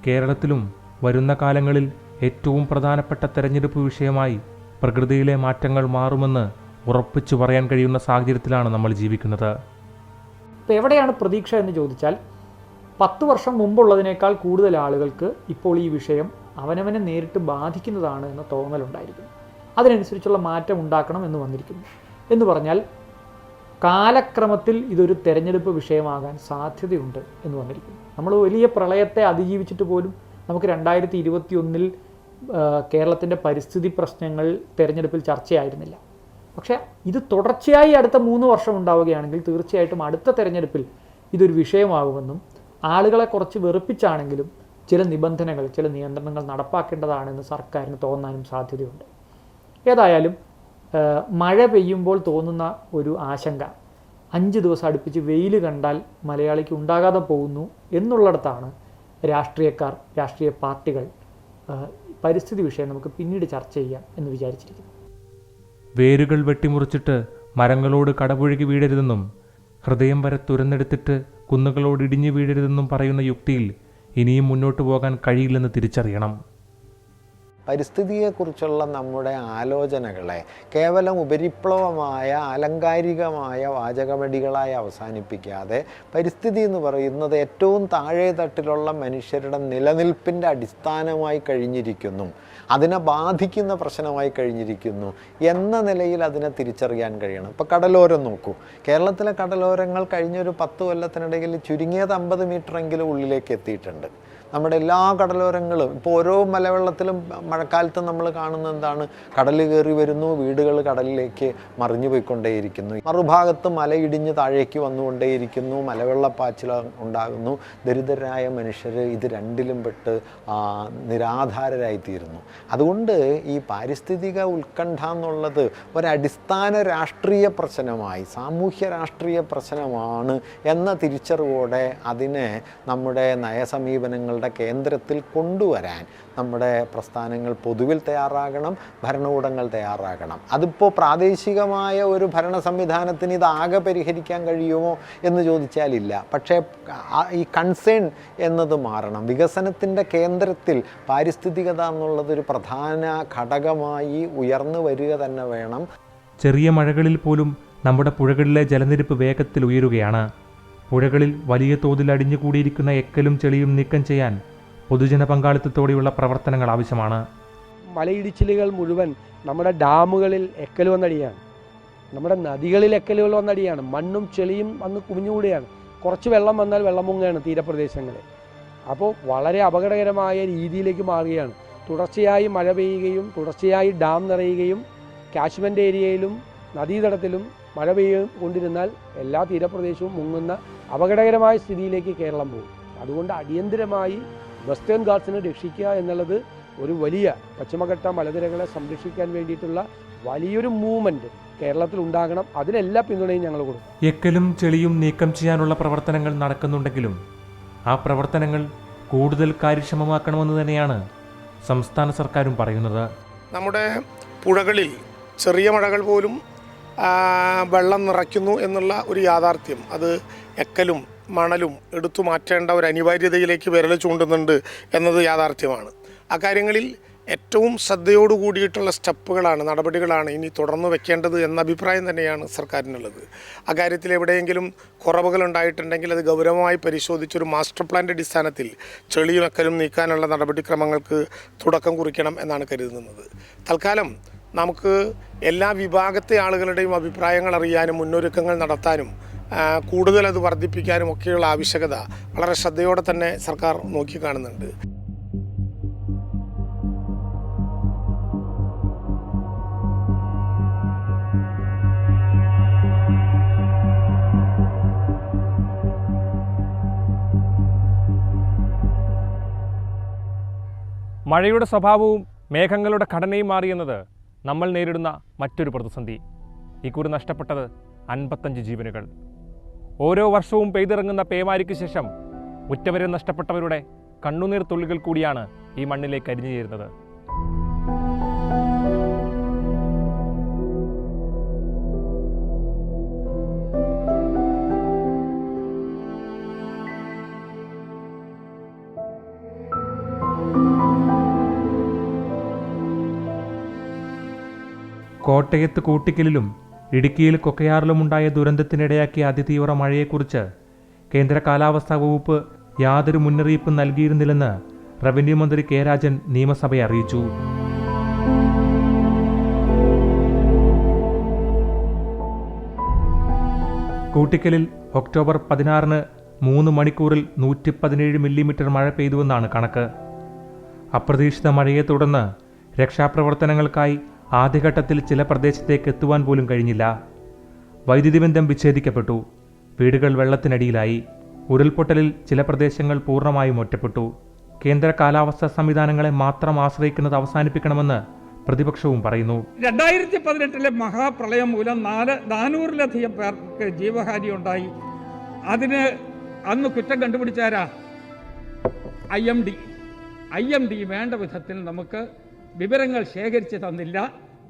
കേരളത്തിലും വരുന്ന കാലങ്ങളിൽ ഏറ്റവും പ്രധാനപ്പെട്ട തെരഞ്ഞെടുപ്പ് വിഷയമായി പ്രകൃതിയിലെ മാറ്റങ്ങൾ മാറുമെന്ന് ഉറപ്പിച്ചു പറയാൻ കഴിയുന്ന സാഹചര്യത്തിലാണ് നമ്മൾ ജീവിക്കുന്നത്. ഇപ്പോൾ എവിടെയാണ് പ്രതീക്ഷ എന്ന് ചോദിച്ചാൽ 10 വർഷം മുമ്പുള്ളതിനേക്കാൾ കൂടുതൽ ആളുകൾക്ക് ഇപ്പോൾ ഈ വിഷയം അവനവനെ നേരിട്ട് ബാധിക്കുന്നതാണ് എന്ന തോന്നലുണ്ടായിരിക്കുന്നു. അതിനനുസരിച്ചുള്ള മാറ്റം ഉണ്ടാക്കണം എന്ന് വന്നിരിക്കുന്നു. എന്ന് പറഞ്ഞാൽ കാലക്രമത്തിൽ ഇതൊരു തെരഞ്ഞെടുപ്പ് വിഷയമാകാൻ സാധ്യതയുണ്ട് എന്ന് വന്നിരിക്കുന്നു. നമ്മൾ വലിയ പ്രളയത്തെ അതിജീവിച്ചിട്ട് പോലും നമുക്ക് 2021 കേരളത്തിൻ്റെ പരിസ്ഥിതി പ്രശ്നങ്ങൾ തെരഞ്ഞെടുപ്പിൽ ചർച്ചയായിരുന്നില്ല. പക്ഷേ ഇത് തുടർച്ചയായി അടുത്ത 3 വർഷം ഉണ്ടാവുകയാണെങ്കിൽ തീർച്ചയായിട്ടും അടുത്ത തെരഞ്ഞെടുപ്പിൽ ഇതൊരു വിഷയമാകുമെന്നും ആളുകളെ കുറച്ച് വെറുപ്പിച്ചാണെങ്കിലും ചില നിബന്ധനകൾ, ചില നിയന്ത്രണങ്ങൾ നടപ്പാക്കേണ്ടതാണെന്ന് സർക്കാരിന് തോന്നാനും സാധ്യതയുണ്ട്. ഏതായാലും മഴ പെയ്യുമ്പോൾ തോന്നുന്ന ഒരു ആശങ്ക 5 ദിവസം അടുപ്പിച്ച് വെയിൽ കണ്ടാൽ മലയാളിക്ക് ഉണ്ടാകാതെ പോകുന്നു എന്നുള്ളിടത്താണ് രാഷ്ട്രീയക്കാർ, രാഷ്ട്രീയ പാർട്ടികൾ പരിസ്ഥിതി വിഷയം നമുക്ക് പിന്നീട് ചർച്ച ചെയ്യാം എന്ന് വിചാരിച്ചിരിക്കുന്നു. വേരുകൾ വെട്ടിമുറിച്ചിട്ട് മരങ്ങളോട് കടപുഴകി വീഴരുതെന്നും ഹൃദയം വരെ തുരന്നെടുത്തിട്ട് കുന്നുകളോട് ഇടിഞ്ഞു വീഴരുതെന്നും പറയുന്ന യുക്തിയിൽ ഇനിയും മുന്നോട്ട് പോകാൻ കഴിയില്ലെന്ന് തിരിച്ചറിയണം. പരിസ്ഥിതിയെക്കുറിച്ചുള്ള നമ്മുടെ ആലോചനകളെ കേവലം ഉപരിപ്ലവമായ ആലങ്കാരികമായ വാചകമടികളായി അവസാനിപ്പിക്കാതെ പരിസ്ഥിതി എന്ന് പറയുന്നത് ഏറ്റവും താഴെ തട്ടിലുള്ള മനുഷ്യരുടെ നിലനിൽപ്പിൻ്റെ അടിസ്ഥാനമായി കഴിഞ്ഞിരിക്കുന്നു, അതിനെ ബാധിക്കുന്ന പ്രശ്നമായി കഴിഞ്ഞിരിക്കുന്നു എന്ന നിലയിൽ അതിനെ തിരിച്ചറിയാൻ കഴിയണം. ഇപ്പോൾ കടലോരം നോക്കൂ, കേരളത്തിലെ കടലോരങ്ങൾ കഴിഞ്ഞൊരു 10 കൊല്ലത്തിനിടയിൽ ചുരുങ്ങിയത് 50 മീറ്ററെങ്കിലും ഉള്ളിലേക്ക് എത്തിയിട്ടുണ്ട്. നമ്മുടെ എല്ലാ കടലോരങ്ങളും ഇപ്പോൾ ഓരോ മലവെള്ളത്തിലും മഴക്കാലത്ത് നമ്മൾ കാണുന്ന എന്താണ്, കടൽ കയറി വരുന്നു, വീടുകൾ കടലിലേക്ക് മറിഞ്ഞു പോയിക്കൊണ്ടേയിരിക്കുന്നു, മറുഭാഗത്ത് മലയിടിഞ്ഞ് താഴേക്ക് വന്നുകൊണ്ടേയിരിക്കുന്നു, മലവെള്ളപ്പാച്ചിൽ ഉണ്ടാകുന്നു, ദരിദ്രരായ മനുഷ്യർ ഇത് രണ്ടിലും പെട്ട് നിരാധാരരായിത്തീരുന്നു. അതുകൊണ്ട് ഈ പാരിസ്ഥിതിക ഉത്കണ്ഠ എന്നുള്ളത് ഒരടിസ്ഥാന രാഷ്ട്രീയ പ്രശ്നമായി, സാമൂഹ്യ രാഷ്ട്രീയ പ്രശ്നമാണ് എന്ന തിരിച്ചറിവോടെ അതിനെ നമ്മുടെ നയസമീപനങ്ങളുടെ കേന്ദ്രത്തിൽ കൊണ്ടുവരാൻ നമ്മുടെ പ്രസ്ഥാനങ്ങൾ പൊതുവിൽ തയ്യാറാകണം, ഭരണകൂടങ്ങൾ തയ്യാറാകണം. അതിപ്പോൾ പ്രാദേശികമായ ഒരു ഭരണ സംവിധാനത്തിന് ഇതാകെ പരിഹരിക്കാൻ കഴിയുമോ എന്ന് ചോദിച്ചാലില്ല. പക്ഷേ ഈ കൺസേൺ എന്നത് മാറണം. വികസനത്തിൻ്റെ കേന്ദ്രത്തിൽ പാരിസ്ഥിതികത എന്നുള്ളതൊരു പ്രധാന ഘടകമായി ഉയർന്നു വരിക തന്നെ വേണം. ചെറിയ മഴകളിൽ പോലും നമ്മുടെ പുഴകളിലെ ജലനിരപ്പ് വേഗത്തിൽ ഉയരുകയാണ്. പുഴകളിൽ വലിയ തോതിൽ അടിഞ്ഞുകൂടിയിരിക്കുന്ന എക്കലും ചെളിയും നീക്കം ചെയ്യാൻ പൊതുജന പങ്കാളിത്തത്തോടെയുള്ള പ്രവർത്തനങ്ങൾ ആവശ്യമാണ്. മലയിടിച്ചിലുകൾ മുഴുവൻ നമ്മുടെ ഡാമുകളിൽ എക്കൽ വന്നടിയാണ്, നമ്മുടെ നദികളിൽ എക്കലുകൾ വന്നടിയാണ്, മണ്ണും ചെളിയും വന്ന് കുമിഞ്ഞുകൂടിയാണ്. കുറച്ച് വെള്ളം വന്നാൽ വെള്ളം മുങ്ങുകയാണ് തീരപ്രദേശങ്ങളിൽ. അപ്പോൾ വളരെ അപകടകരമായ രീതിയിലേക്ക് മാറുകയാണ്. തുടർച്ചയായി മഴ പെയ്യുകയും തുടർച്ചയായി ഡാം നിറയുകയും കാച്ച്മെൻ്റ് ഏരിയയിലും നദീതടത്തിലും മഴ പെയ്തുകൊണ്ടിരുന്നാൽ എല്ലാ തീരപ്രദേശവും മുങ്ങുന്ന അപകടകരമായ സ്ഥിതിയിലേക്ക് കേരളം പോകും. അതുകൊണ്ട് അടിയന്തരമായി വെസ്റ്റേൺ ഗാട്സിനെ രക്ഷിക്കുക എന്നുള്ളത് ഒരു വലിയ പശ്ചിമഘട്ട മലനിരകളെ സംരക്ഷിക്കാൻ വേണ്ടിയിട്ടുള്ള വലിയൊരു മൂവ്മെൻറ്റ് കേരളത്തിൽ ഉണ്ടാകണം. അതിനെല്ലാ പിന്തുണയും ഞങ്ങൾ കൊടുക്കും. എക്കലും ചെളിയും നീക്കം ചെയ്യാനുള്ള പ്രവർത്തനങ്ങൾ നടക്കുന്നുണ്ടെങ്കിലും ആ പ്രവർത്തനങ്ങൾ കൂടുതൽ കാര്യക്ഷമമാക്കണമെന്ന് തന്നെയാണ് സംസ്ഥാന സർക്കാരും പറയുന്നത്. നമ്മുടെ പുഴകളിൽ ചെറിയ മഴകൾ പോലും വെള്ളം നിറയ്ക്കുന്നു എന്നുള്ള ഒരു യാഥാർത്ഥ്യം, അത് എക്കലും മണലും എടുത്തു മാറ്റേണ്ട ഒരു അനിവാര്യതയിലേക്ക് വിരൽ ചൂണ്ടുന്നുണ്ട് എന്നത് യാഥാർത്ഥ്യമാണ്. അക്കാര്യങ്ങളിൽ ഏറ്റവും ശ്രദ്ധയോടുകൂടിയിട്ടുള്ള സ്റ്റെപ്പുകളാണ്, നടപടികളാണ് ഇനി തുടർന്ന് വെക്കേണ്ടത് എന്ന അഭിപ്രായം തന്നെയാണ് സർക്കാരിനുള്ളത്. അക്കാര്യത്തിൽ എവിടെയെങ്കിലും കുറവുകൾ ഉണ്ടായിട്ടുണ്ടെങ്കിൽ അത് ഗൗരവമായി പരിശോധിച്ചൊരു മാസ്റ്റർ പ്ലാൻ്റെ അടിസ്ഥാനത്തിൽ ചെളിയും എക്കലും നീക്കാനുള്ള നടപടിക്രമങ്ങൾക്ക് തുടക്കം കുറിക്കണം എന്നാണ് കരുതുന്നത്. തൽക്കാലം നമുക്ക് എല്ലാ വിഭാഗത്തെ ആളുകളുടെയും അഭിപ്രായങ്ങൾ അറിയാനും മുന്നൊരുക്കങ്ങൾ നടത്താനും കൂടുതൽ അത് വർദ്ധിപ്പിക്കാനും ഒക്കെയുള്ള ആവശ്യകത വളരെ ശ്രദ്ധയോടെ തന്നെ സർക്കാർ നോക്കിക്കാണുന്നുണ്ട്. മഴയുടെ സ്വഭാവവും മേഘങ്ങളുടെ ഘടനയും മാറിയെന്നത് നമ്മൾ നേരിടുന്ന മറ്റൊരു പ്രതിസന്ധി. ഇക്കുറി നഷ്ടപ്പെട്ടത് 55 ജീവനുകൾ. ഓരോ വർഷവും പെയ്തിറങ്ങുന്ന പേമാരിക്ക് ശേഷം ഉറ്റവരെ നഷ്ടപ്പെട്ടവരുടെ കണ്ണുനീർ തുള്ളികൾ കൂടിയാണ് ഈ മണ്ണിലേക്ക് അരിഞ്ഞു ചേരുന്നത്. കോട്ടയത്ത് കൂട്ടിക്കലിലും ഇടുക്കിയിൽ കൊക്കയാറിലുമുണ്ടായ ദുരന്തത്തിനിടയാക്കിയ അതിതീവ്ര മഴയെക്കുറിച്ച് കേന്ദ്ര കാലാവസ്ഥാ വകുപ്പ് യാതൊരു മുന്നറിയിപ്പും നൽകിയിരുന്നില്ലെന്ന് റവന്യൂ മന്ത്രി കെ രാജൻ നിയമസഭയെ അറിയിച്ചു. കൂട്ടിക്കലിൽ ഒക്ടോബർ 16-ന് 3 മണിക്കൂറിൽ 117 മില്ലിമീറ്റർ മഴ പെയ്തുവെന്നാണ് കണക്ക്. അപ്രതീക്ഷിത മഴയെ തുടർന്ന് രക്ഷാപ്രവർത്തനങ്ങൾക്കായി ആദ്യഘട്ടത്തിൽ ചില പ്രദേശത്തേക്ക് എത്തുവാൻ പോലും കഴിഞ്ഞില്ല. വൈദ്യുതി ബന്ധം വിച്ഛേദിക്കപ്പെട്ടു. വീടുകൾ വെള്ളത്തിനടിയിലായി. ഉരുൾപൊട്ടലിൽ ചില പ്രദേശങ്ങൾ പൂർണ്ണമായും ഒറ്റപ്പെട്ടു. കേന്ദ്ര കാലാവസ്ഥാ സംവിധാനങ്ങളെ മാത്രം ആശ്രയിക്കുന്നത് അവസാനിപ്പിക്കണമെന്ന് പ്രതിപക്ഷവും പറയുന്നു. 2018 മഹാപ്രളയം മൂലം 400-ലധികം പേർക്ക് ജീവഹാനി ഉണ്ടായി. അതിന് അന്ന് കുറ്റം കണ്ടുപിടിച്ചാരാ? IMD വേണ്ട വിധത്തിൽ നമുക്ക് വിവരങ്ങൾ ശേഖരിച്ച് തന്നില്ല,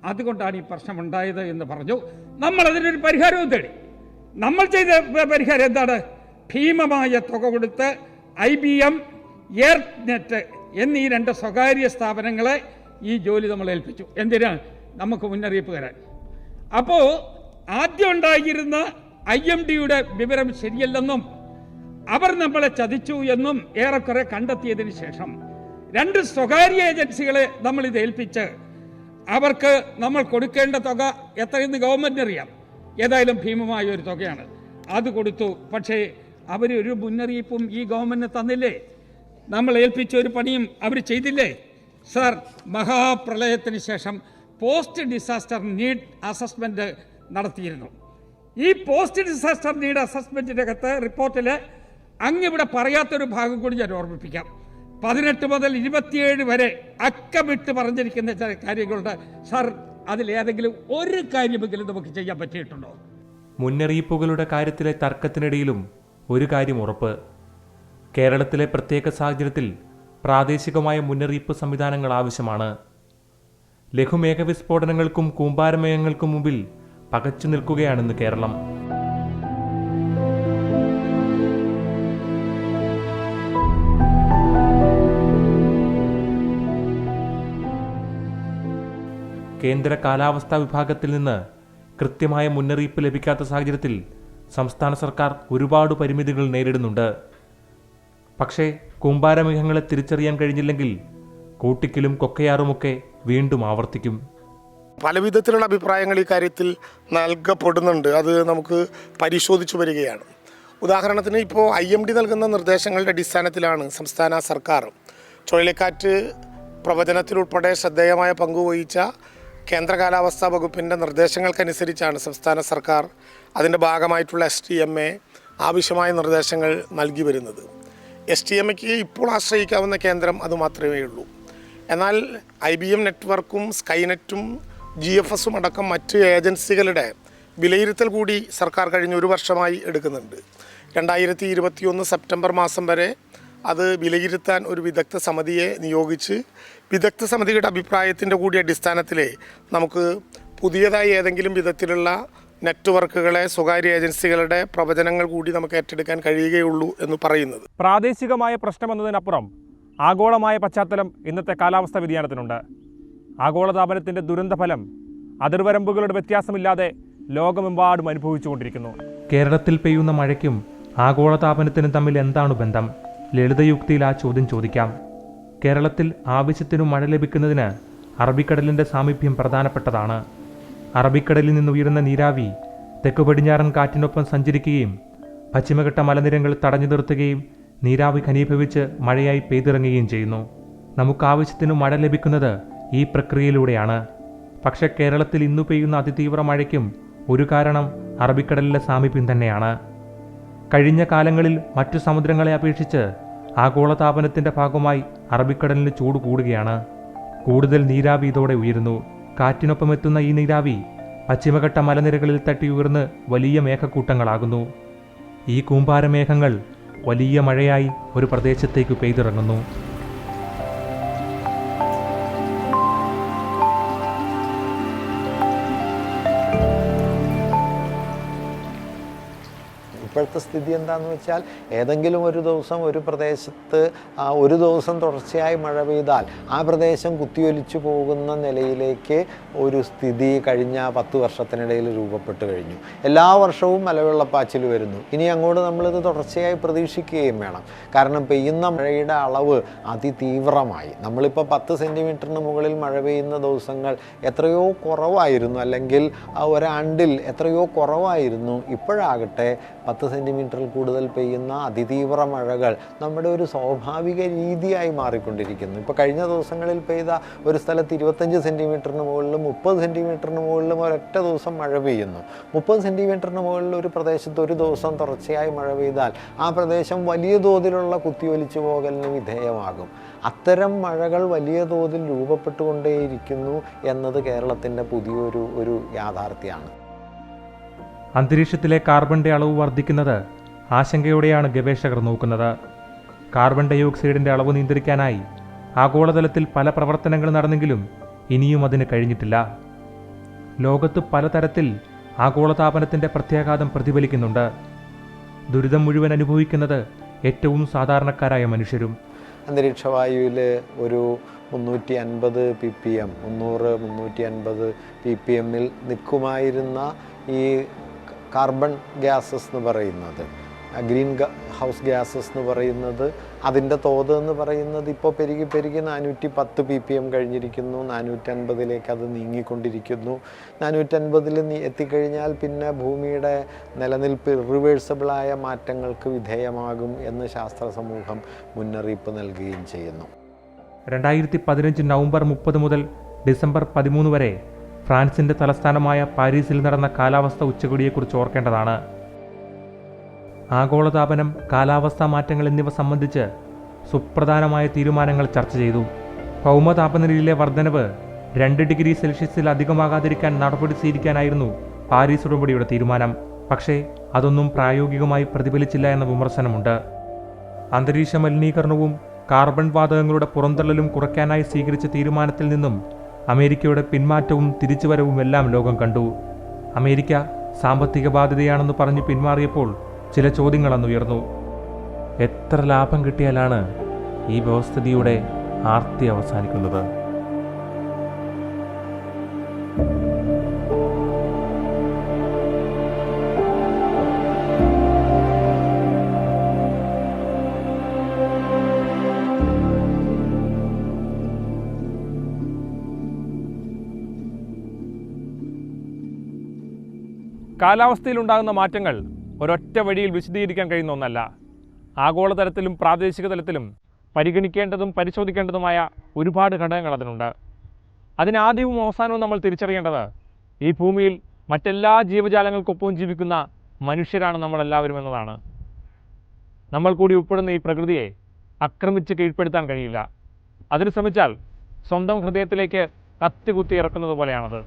അതുകൊണ്ടാണ് ഈ പ്രശ്നമുണ്ടായത് എന്ന് പറഞ്ഞു. നമ്മൾ അതിനൊരു പരിഹാരവും തേടി. നമ്മൾ ചെയ്ത പരിഹാരം എന്താണ്? ഭീമമായ തുക കൊടുത്ത് IBM, എയർനെറ്റ് എന്നീ 2 സ്വകാര്യ സ്ഥാപനങ്ങളെ ഈ ജോലി നമ്മൾ ഏൽപ്പിച്ചു. എന്തിനാണ്? നമുക്ക് മുന്നറിയിപ്പ് തരാൻ. അപ്പോൾ ആദ്യം ഉണ്ടായിരുന്ന IMDയുടെ വിവരം ശരിയല്ലെന്നും അവർ നമ്മളെ ചതിച്ചു എന്നും ഏറെക്കുറെ കണ്ടെത്തിയതിന് ശേഷം 2 സ്വകാര്യ ഏജൻസികളെ നമ്മളിത് ഏൽപ്പിച്ച് അവർക്ക് നമ്മൾ കൊടുക്കേണ്ട തുക എത്രയെന്ന് ഗവൺമെൻറ്റിന് അറിയാം. ഏതായാലും ഭീമമായ ഒരു തുകയാണ്. അത് കൊടുത്തു. പക്ഷേ അവരൊരു മുന്നറിയിപ്പും ഈ ഗവൺമെൻറ്റിന് തന്നില്ലേ? നമ്മൾ ഏൽപ്പിച്ച ഒരു പണിയും അവർ ചെയ്തില്ലേ? സർ, മഹാപ്രളയത്തിന് ശേഷം പോസ്റ്റ് ഡിസാസ്റ്റർ നീഡ് അസസ്മെൻറ്റ് നടത്തിയിരുന്നു. ഈ പോസ്റ്റ് ഡിസാസ്റ്റർ നീഡ് അസസ്മെൻറ്റിൻ്റെ അകത്ത് റിപ്പോർട്ടിൽ അങ്ങിവിടെ പറയാത്തൊരു ഭാഗം കൂടി ഞാൻ ഓർമ്മിപ്പിക്കാം. 18 മുതൽ 27 വരെ അക്കമിട്ട് പറഞ്ഞിരിക്കുന്ന ചില കാര്യങ്ങളുണ്ട്. സർ, അതിലേതെങ്കിലും ഒരു കാര്യമെങ്കിലും നമുക്ക് ചെയ്യാൻ പറ്റിയിട്ടുണ്ടോ? മുന്നറിയിപ്പുകളുടെ കാര്യത്തിലെ തർക്കത്തിനിടയിലും ഒരു കാര്യം ഉറപ്പ്: കേരളത്തിലെ പ്രത്യേക സാഹചര്യത്തിൽ പ്രാദേശികമായ മുന്നറിയിപ്പ് സംവിധാനങ്ങൾ ആവശ്യമാണ്. ലഘുമേഘ വിസ്ഫോടനങ്ങൾക്കും കൂമ്പാരമേഘങ്ങൾക്കും മുമ്പിൽ പകച്ചു നിൽക്കുകയാണെന്ന് കേരളം. കേന്ദ്ര കാലാവസ്ഥാ വിഭാഗത്തിൽ നിന്ന് കൃത്യമായ മുന്നറിയിപ്പ് ലഭിക്കാത്ത സാഹചര്യത്തിൽ സംസ്ഥാന സർക്കാർ ഒരുപാട് പരിമിതികൾ നേരിടുന്നുണ്ട്. പക്ഷേ കൂമ്പാരമേഘങ്ങളെ തിരിച്ചറിയാൻ കഴിഞ്ഞില്ലെങ്കിൽ കൂട്ടിക്കലും കൊക്കയാറുമൊക്കെ വീണ്ടും ആവർത്തിക്കും. പല വിധത്തിലുള്ള അഭിപ്രായങ്ങൾ ഈ കാര്യത്തിൽ നൽകപ്പെടുന്നുണ്ട്. അത് നമുക്ക് പരിശോധിച്ചു വരികയാണ്. ഉദാഹരണത്തിന് ഇപ്പോൾ IMD നൽകുന്ന നിർദ്ദേശങ്ങളുടെ അടിസ്ഥാനത്തിലാണ് സംസ്ഥാന സർക്കാർ ചുഴലിക്കാറ്റ് പ്രവചനത്തിലുൾപ്പെടെ ശ്രദ്ധേയമായ പങ്കുവഹിച്ച കേന്ദ്ര കാലാവസ്ഥാ വകുപ്പിൻ്റെ നിർദ്ദേശങ്ങൾക്കനുസരിച്ചാണ് സംസ്ഥാന സർക്കാർ അതിൻ്റെ ഭാഗമായിട്ടുള്ള STMA ആവശ്യമായ നിർദ്ദേശങ്ങൾ നൽകി വരുന്നത്. STMAക്ക് ഇപ്പോൾ ആശ്രയിക്കാവുന്ന കേന്ദ്രം അതുമാത്രമേ ഉള്ളൂ. എന്നാൽ IBM നെറ്റ്വർക്കും സ്കൈനെറ്റും GFSും അടക്കം മറ്റ് ഏജൻസികളുടെ വിലയിരുത്തൽ കൂടി സർക്കാർ കഴിഞ്ഞ ഒരു വർഷമായി എടുക്കുന്നുണ്ട്. 2021 സെപ്റ്റംബർ മാസം വരെ അത് വിലയിരുത്താൻ ഒരു വിദഗ്ധ സമിതിയെ നിയോഗിച്ച് വിദഗ്ധ സമിതിയുടെ അഭിപ്രായത്തിൻ്റെ കൂടി അടിസ്ഥാനത്തിൽ നമുക്ക് പുതിയതായി ഏതെങ്കിലും വിധത്തിലുള്ള നെറ്റ്വർക്കുകളെ സ്വകാര്യ ഏജൻസികളുടെ പ്രവചനങ്ങൾ കൂടി നമുക്ക് ഏറ്റെടുക്കാൻ കഴിയുകയുള്ളൂ എന്ന് പറയുന്നത്. പ്രാദേശികമായ പ്രശ്നമെന്നതിനപ്പുറം ആഗോളമായ പശ്ചാത്തലം ഇന്നത്തെ കാലാവസ്ഥാ വ്യതിയാനത്തിനുണ്ട്. ആഗോളതാപനത്തിൻ്റെ ദുരന്തഫലം അതിർവരമ്പുകളുടെ വ്യത്യാസമില്ലാതെ ലോകമെമ്പാടും അനുഭവിച്ചുകൊണ്ടിരിക്കുന്നു. കേരളത്തിൽ പെയ്യുന്ന മഴയ്ക്കും ആഗോളതാപനത്തിനും തമ്മിൽ എന്താണ് ബന്ധം? ലളിതയുക്തിയിൽ ആ ചോദ്യം ചോദിക്കാം. കേരളത്തിൽ ആവശ്യത്തിനു മഴ ലഭിക്കുന്നതിന് അറബിക്കടലിൻ്റെ സാമീപ്യം പ്രധാനപ്പെട്ടതാണ്. അറബിക്കടലിൽ നിന്നുയരുന്ന നീരാവി തെക്കു പടിഞ്ഞാറൻ കാറ്റിനൊപ്പം സഞ്ചരിക്കുകയും പശ്ചിമഘട്ട മലനിരകൾ തടഞ്ഞു നിർത്തുകയും നീരാവി ഘനീഭവിച്ച് മഴയായി പെയ്തിറങ്ങുകയും ചെയ്യുന്നു. നമുക്കാവശ്യത്തിനു മഴ ലഭിക്കുന്നത് ഈ പ്രക്രിയയിലൂടെയാണ്. പക്ഷേ കേരളത്തിൽ ഇന്നു പെയ്യുന്ന അതിതീവ്ര മഴയ്ക്കും ഒരു കാരണം അറബിക്കടലിലെ സാമീപ്യം തന്നെയാണ്. കഴിഞ്ഞ കാലങ്ങളിൽ മറ്റു സമുദ്രങ്ങളെ അപേക്ഷിച്ച് ആഗോളതാപനത്തിൻ്റെ ഭാഗമായി അറബിക്കടലിന് ചൂട് കൂടുകയാണ്. കൂടുതൽ നീരാവി ഇതോടെ ഉയരുന്നു. കാറ്റിനൊപ്പം എത്തുന്ന ഈ നീരാവി പശ്ചിമഘട്ട മലനിരകളിൽ തട്ടി ഉയർന്ന് വലിയ മേഘക്കൂട്ടങ്ങളാകുന്നു. ഈ കൂമ്പാരമേഘങ്ങൾ വലിയ മഴയായി ഒരു പ്രദേശത്തേക്ക് പെയ്തിറങ്ങുന്നു. ഇപ്പോഴത്തെ സ്ഥിതി എന്താണെന്ന് വെച്ചാൽ ഏതെങ്കിലും ഒരു ദിവസം ഒരു പ്രദേശത്ത് ഒരു ദിവസം തുടർച്ചയായി മഴ പെയ്താൽ ആ പ്രദേശം കുത്തിയൊലിച്ചു പോകുന്ന നിലയിലേക്ക് ഒരു സ്ഥിതി കഴിഞ്ഞ 10 വർഷത്തിനിടയിൽ രൂപപ്പെട്ട് കഴിഞ്ഞു. എല്ലാ വർഷവും മലവെള്ളപ്പാച്ചിൽ വരുന്നു. ഇനി അങ്ങോട്ട് നമ്മളിത് തുടർച്ചയായി പ്രതീക്ഷിക്കുകയും വേണം. കാരണം പെയ്യുന്ന മഴയുടെ അളവ് അതിതീവ്രമായി. നമ്മളിപ്പോൾ 10 സെൻറ്റിമീറ്ററിന് മുകളിൽ മഴ പെയ്യുന്ന ദിവസങ്ങൾ എത്രയോ കുറവായിരുന്നു, അല്ലെങ്കിൽ ഒരാണ്ടിൽ എത്രയോ കുറവായിരുന്നു. ഇപ്പോഴാകട്ടെ 10 സെൻറ്റിമീറ്ററിൽ കൂടുതൽ പെയ്യുന്ന അതിതീവ്ര മഴകൾ നമ്മുടെ ഒരു സ്വാഭാവിക രീതിയായി മാറിക്കൊണ്ടിരിക്കുന്നു. ഇപ്പോൾ കഴിഞ്ഞ ദിവസങ്ങളിൽ പെയ്ത ഒരു സ്ഥലത്ത് 25 സെൻറ്റിമീറ്ററിന് മുകളിലും 30 സെൻറ്റിമീറ്ററിന് മുകളിലും ഒരൊറ്റ ദിവസം മഴ പെയ്യുന്നു. 30 സെൻറ്റിമീറ്ററിന് മുകളിൽ ഒരു പ്രദേശത്ത് ഒരു ദിവസം തുടർച്ചയായി മഴ പെയ്താൽ ആ പ്രദേശം വലിയ തോതിലുള്ള കുത്തിയൊലിച്ചു പോകലിന് വിധേയമാകും. അത്തരം മഴകൾ വലിയ തോതിൽ രൂപപ്പെട്ടുകൊണ്ടേയിരിക്കുന്നു എന്നത് കേരളത്തിൻ്റെ പുതിയൊരു യാഥാർത്ഥ്യമാണ്. അന്തരീക്ഷത്തിലെ കാർബണിൻ്റെ അളവ് വർദ്ധിക്കുന്നത് ആശങ്കയോടെയാണ് ഗവേഷകർ നോക്കുന്നത്. കാർബൺ ഡയോക്സൈഡിൻ്റെ അളവ് നിയന്ത്രിക്കാനായി ആഗോളതലത്തിൽ പല പ്രവർത്തനങ്ങൾ നടന്നെങ്കിലും ഇനിയും അതിന് കഴിഞ്ഞിട്ടില്ല. ലോകത്ത് പലതരത്തിൽ ആഗോളതാപനത്തിൻ്റെ പ്രത്യാഘാതം പ്രതിഫലിക്കുന്നുണ്ട്. ദുരിതം മുഴുവൻ അനുഭവിക്കുന്നത് ഏറ്റവും സാധാരണക്കാരായ മനുഷ്യരും. അന്തരീക്ഷവായുവിൽ ഒരു 350 ppm 300-350 ppm നിൽക്കുമായിരുന്ന ഈ കാർബൺ ഗ്യാസസ് എന്ന് പറയുന്നത്, ഗ്രീൻ ഹൗസ് ഗ്യാസസ് എന്ന് പറയുന്നത് അതിൻ്റെ തോത് എന്ന് പറയുന്നത് ഇപ്പോൾ പെരുകി 410 ppm കഴിഞ്ഞിരിക്കുന്നു. 450 അത് നീങ്ങിക്കൊണ്ടിരിക്കുന്നു. 450 എത്തിക്കഴിഞ്ഞാൽ പിന്നെ ഭൂമിയുടെ നിലനിൽപ്പ് ഇറിവേഴ്സിബിളായ മാറ്റങ്ങൾക്ക് വിധേയമാകും എന്ന് ശാസ്ത്ര സമൂഹം മുന്നറിയിപ്പ് നൽകുകയും ചെയ്യുന്നു. 2015 നവംബർ 30 മുതൽ ഡിസംബർ 13 വരെ ഫ്രാൻസിൻ്റെ തലസ്ഥാനമായ പാരീസിൽ നടന്ന കാലാവസ്ഥ ഉച്ചകോടിയെക്കുറിച്ച് ഓർക്കേണ്ടതാണ്. ആഗോളതാപനം, കാലാവസ്ഥാ മാറ്റങ്ങൾ എന്നിവ സംബന്ധിച്ച് സുപ്രധാനമായ തീരുമാനങ്ങൾ ചർച്ച ചെയ്തു. ഭൗമതാപനിലയിലെ വർധനവ് 2 ഡിഗ്രി സെൽഷ്യസിൽ അധികമാകാതിരിക്കാൻ നടപടി സ്വീകരിക്കാനായിരുന്നു പാരീസ് ഉടമ്പടിയുടെ തീരുമാനം. പക്ഷേ അതൊന്നും പ്രായോഗികമായി പ്രതിഫലിച്ചില്ല എന്ന വിമർശനമുണ്ട്. അന്തരീക്ഷ മലിനീകരണവും കാർബൺ വാതകങ്ങളുടെ പുറന്തള്ളലും കുറയ്ക്കാനായി സ്വീകരിച്ച തീരുമാനത്തിൽ നിന്നും അമേരിക്കയുടെ പിന്മാറ്റവും തിരിച്ചുവരവും എല്ലാം ലോകം കണ്ടു. അമേരിക്ക സാമ്പത്തിക ബാധ്യതയാണെന്ന് പറഞ്ഞ് പിന്മാറിയപ്പോൾ ചില ചോദ്യങ്ങൾ അന്നുയർന്നു. എത്ര ലാഭം കിട്ടിയാലാണ് ഈ വ്യവസ്ഥിതിയുടെ ആർത്തി അവസാനിക്കുന്നത്? കാലാവസ്ഥയിലുണ്ടാകുന്ന മാറ്റങ്ങൾ ഒരൊറ്റ വഴിയിൽ വിശദീകരിക്കാൻ കഴിയുന്ന ഒന്നല്ല. ആഗോളതലത്തിലും പ്രാദേശിക തലത്തിലും പരിഗണിക്കേണ്ടതും പരിശോധിക്കേണ്ടതുമായ ഒരുപാട് ഘടകങ്ങൾ അതിനുണ്ട്. അതിനാദ്യവും അവസാനവും നമ്മൾ തിരിച്ചറിയേണ്ടത് ഈ ഭൂമിയിൽ മറ്റെല്ലാ ജീവജാലങ്ങൾക്കൊപ്പവും ജീവിക്കുന്ന മനുഷ്യരാണ് നമ്മളെല്ലാവരും എന്നതാണ്. നമ്മൾ കൂടി ഉൾപ്പെടുന്ന ഈ പ്രകൃതിയെ ആക്രമിച്ച് കീഴ്പ്പെടുത്താൻ കഴിയില്ല. അതിന് ശ്രമിച്ചാൽ സ്വന്തം ഹൃദയത്തിലേക്ക് കത്തി കുത്തി ഇറക്കുന്നത് പോലെയാണത്.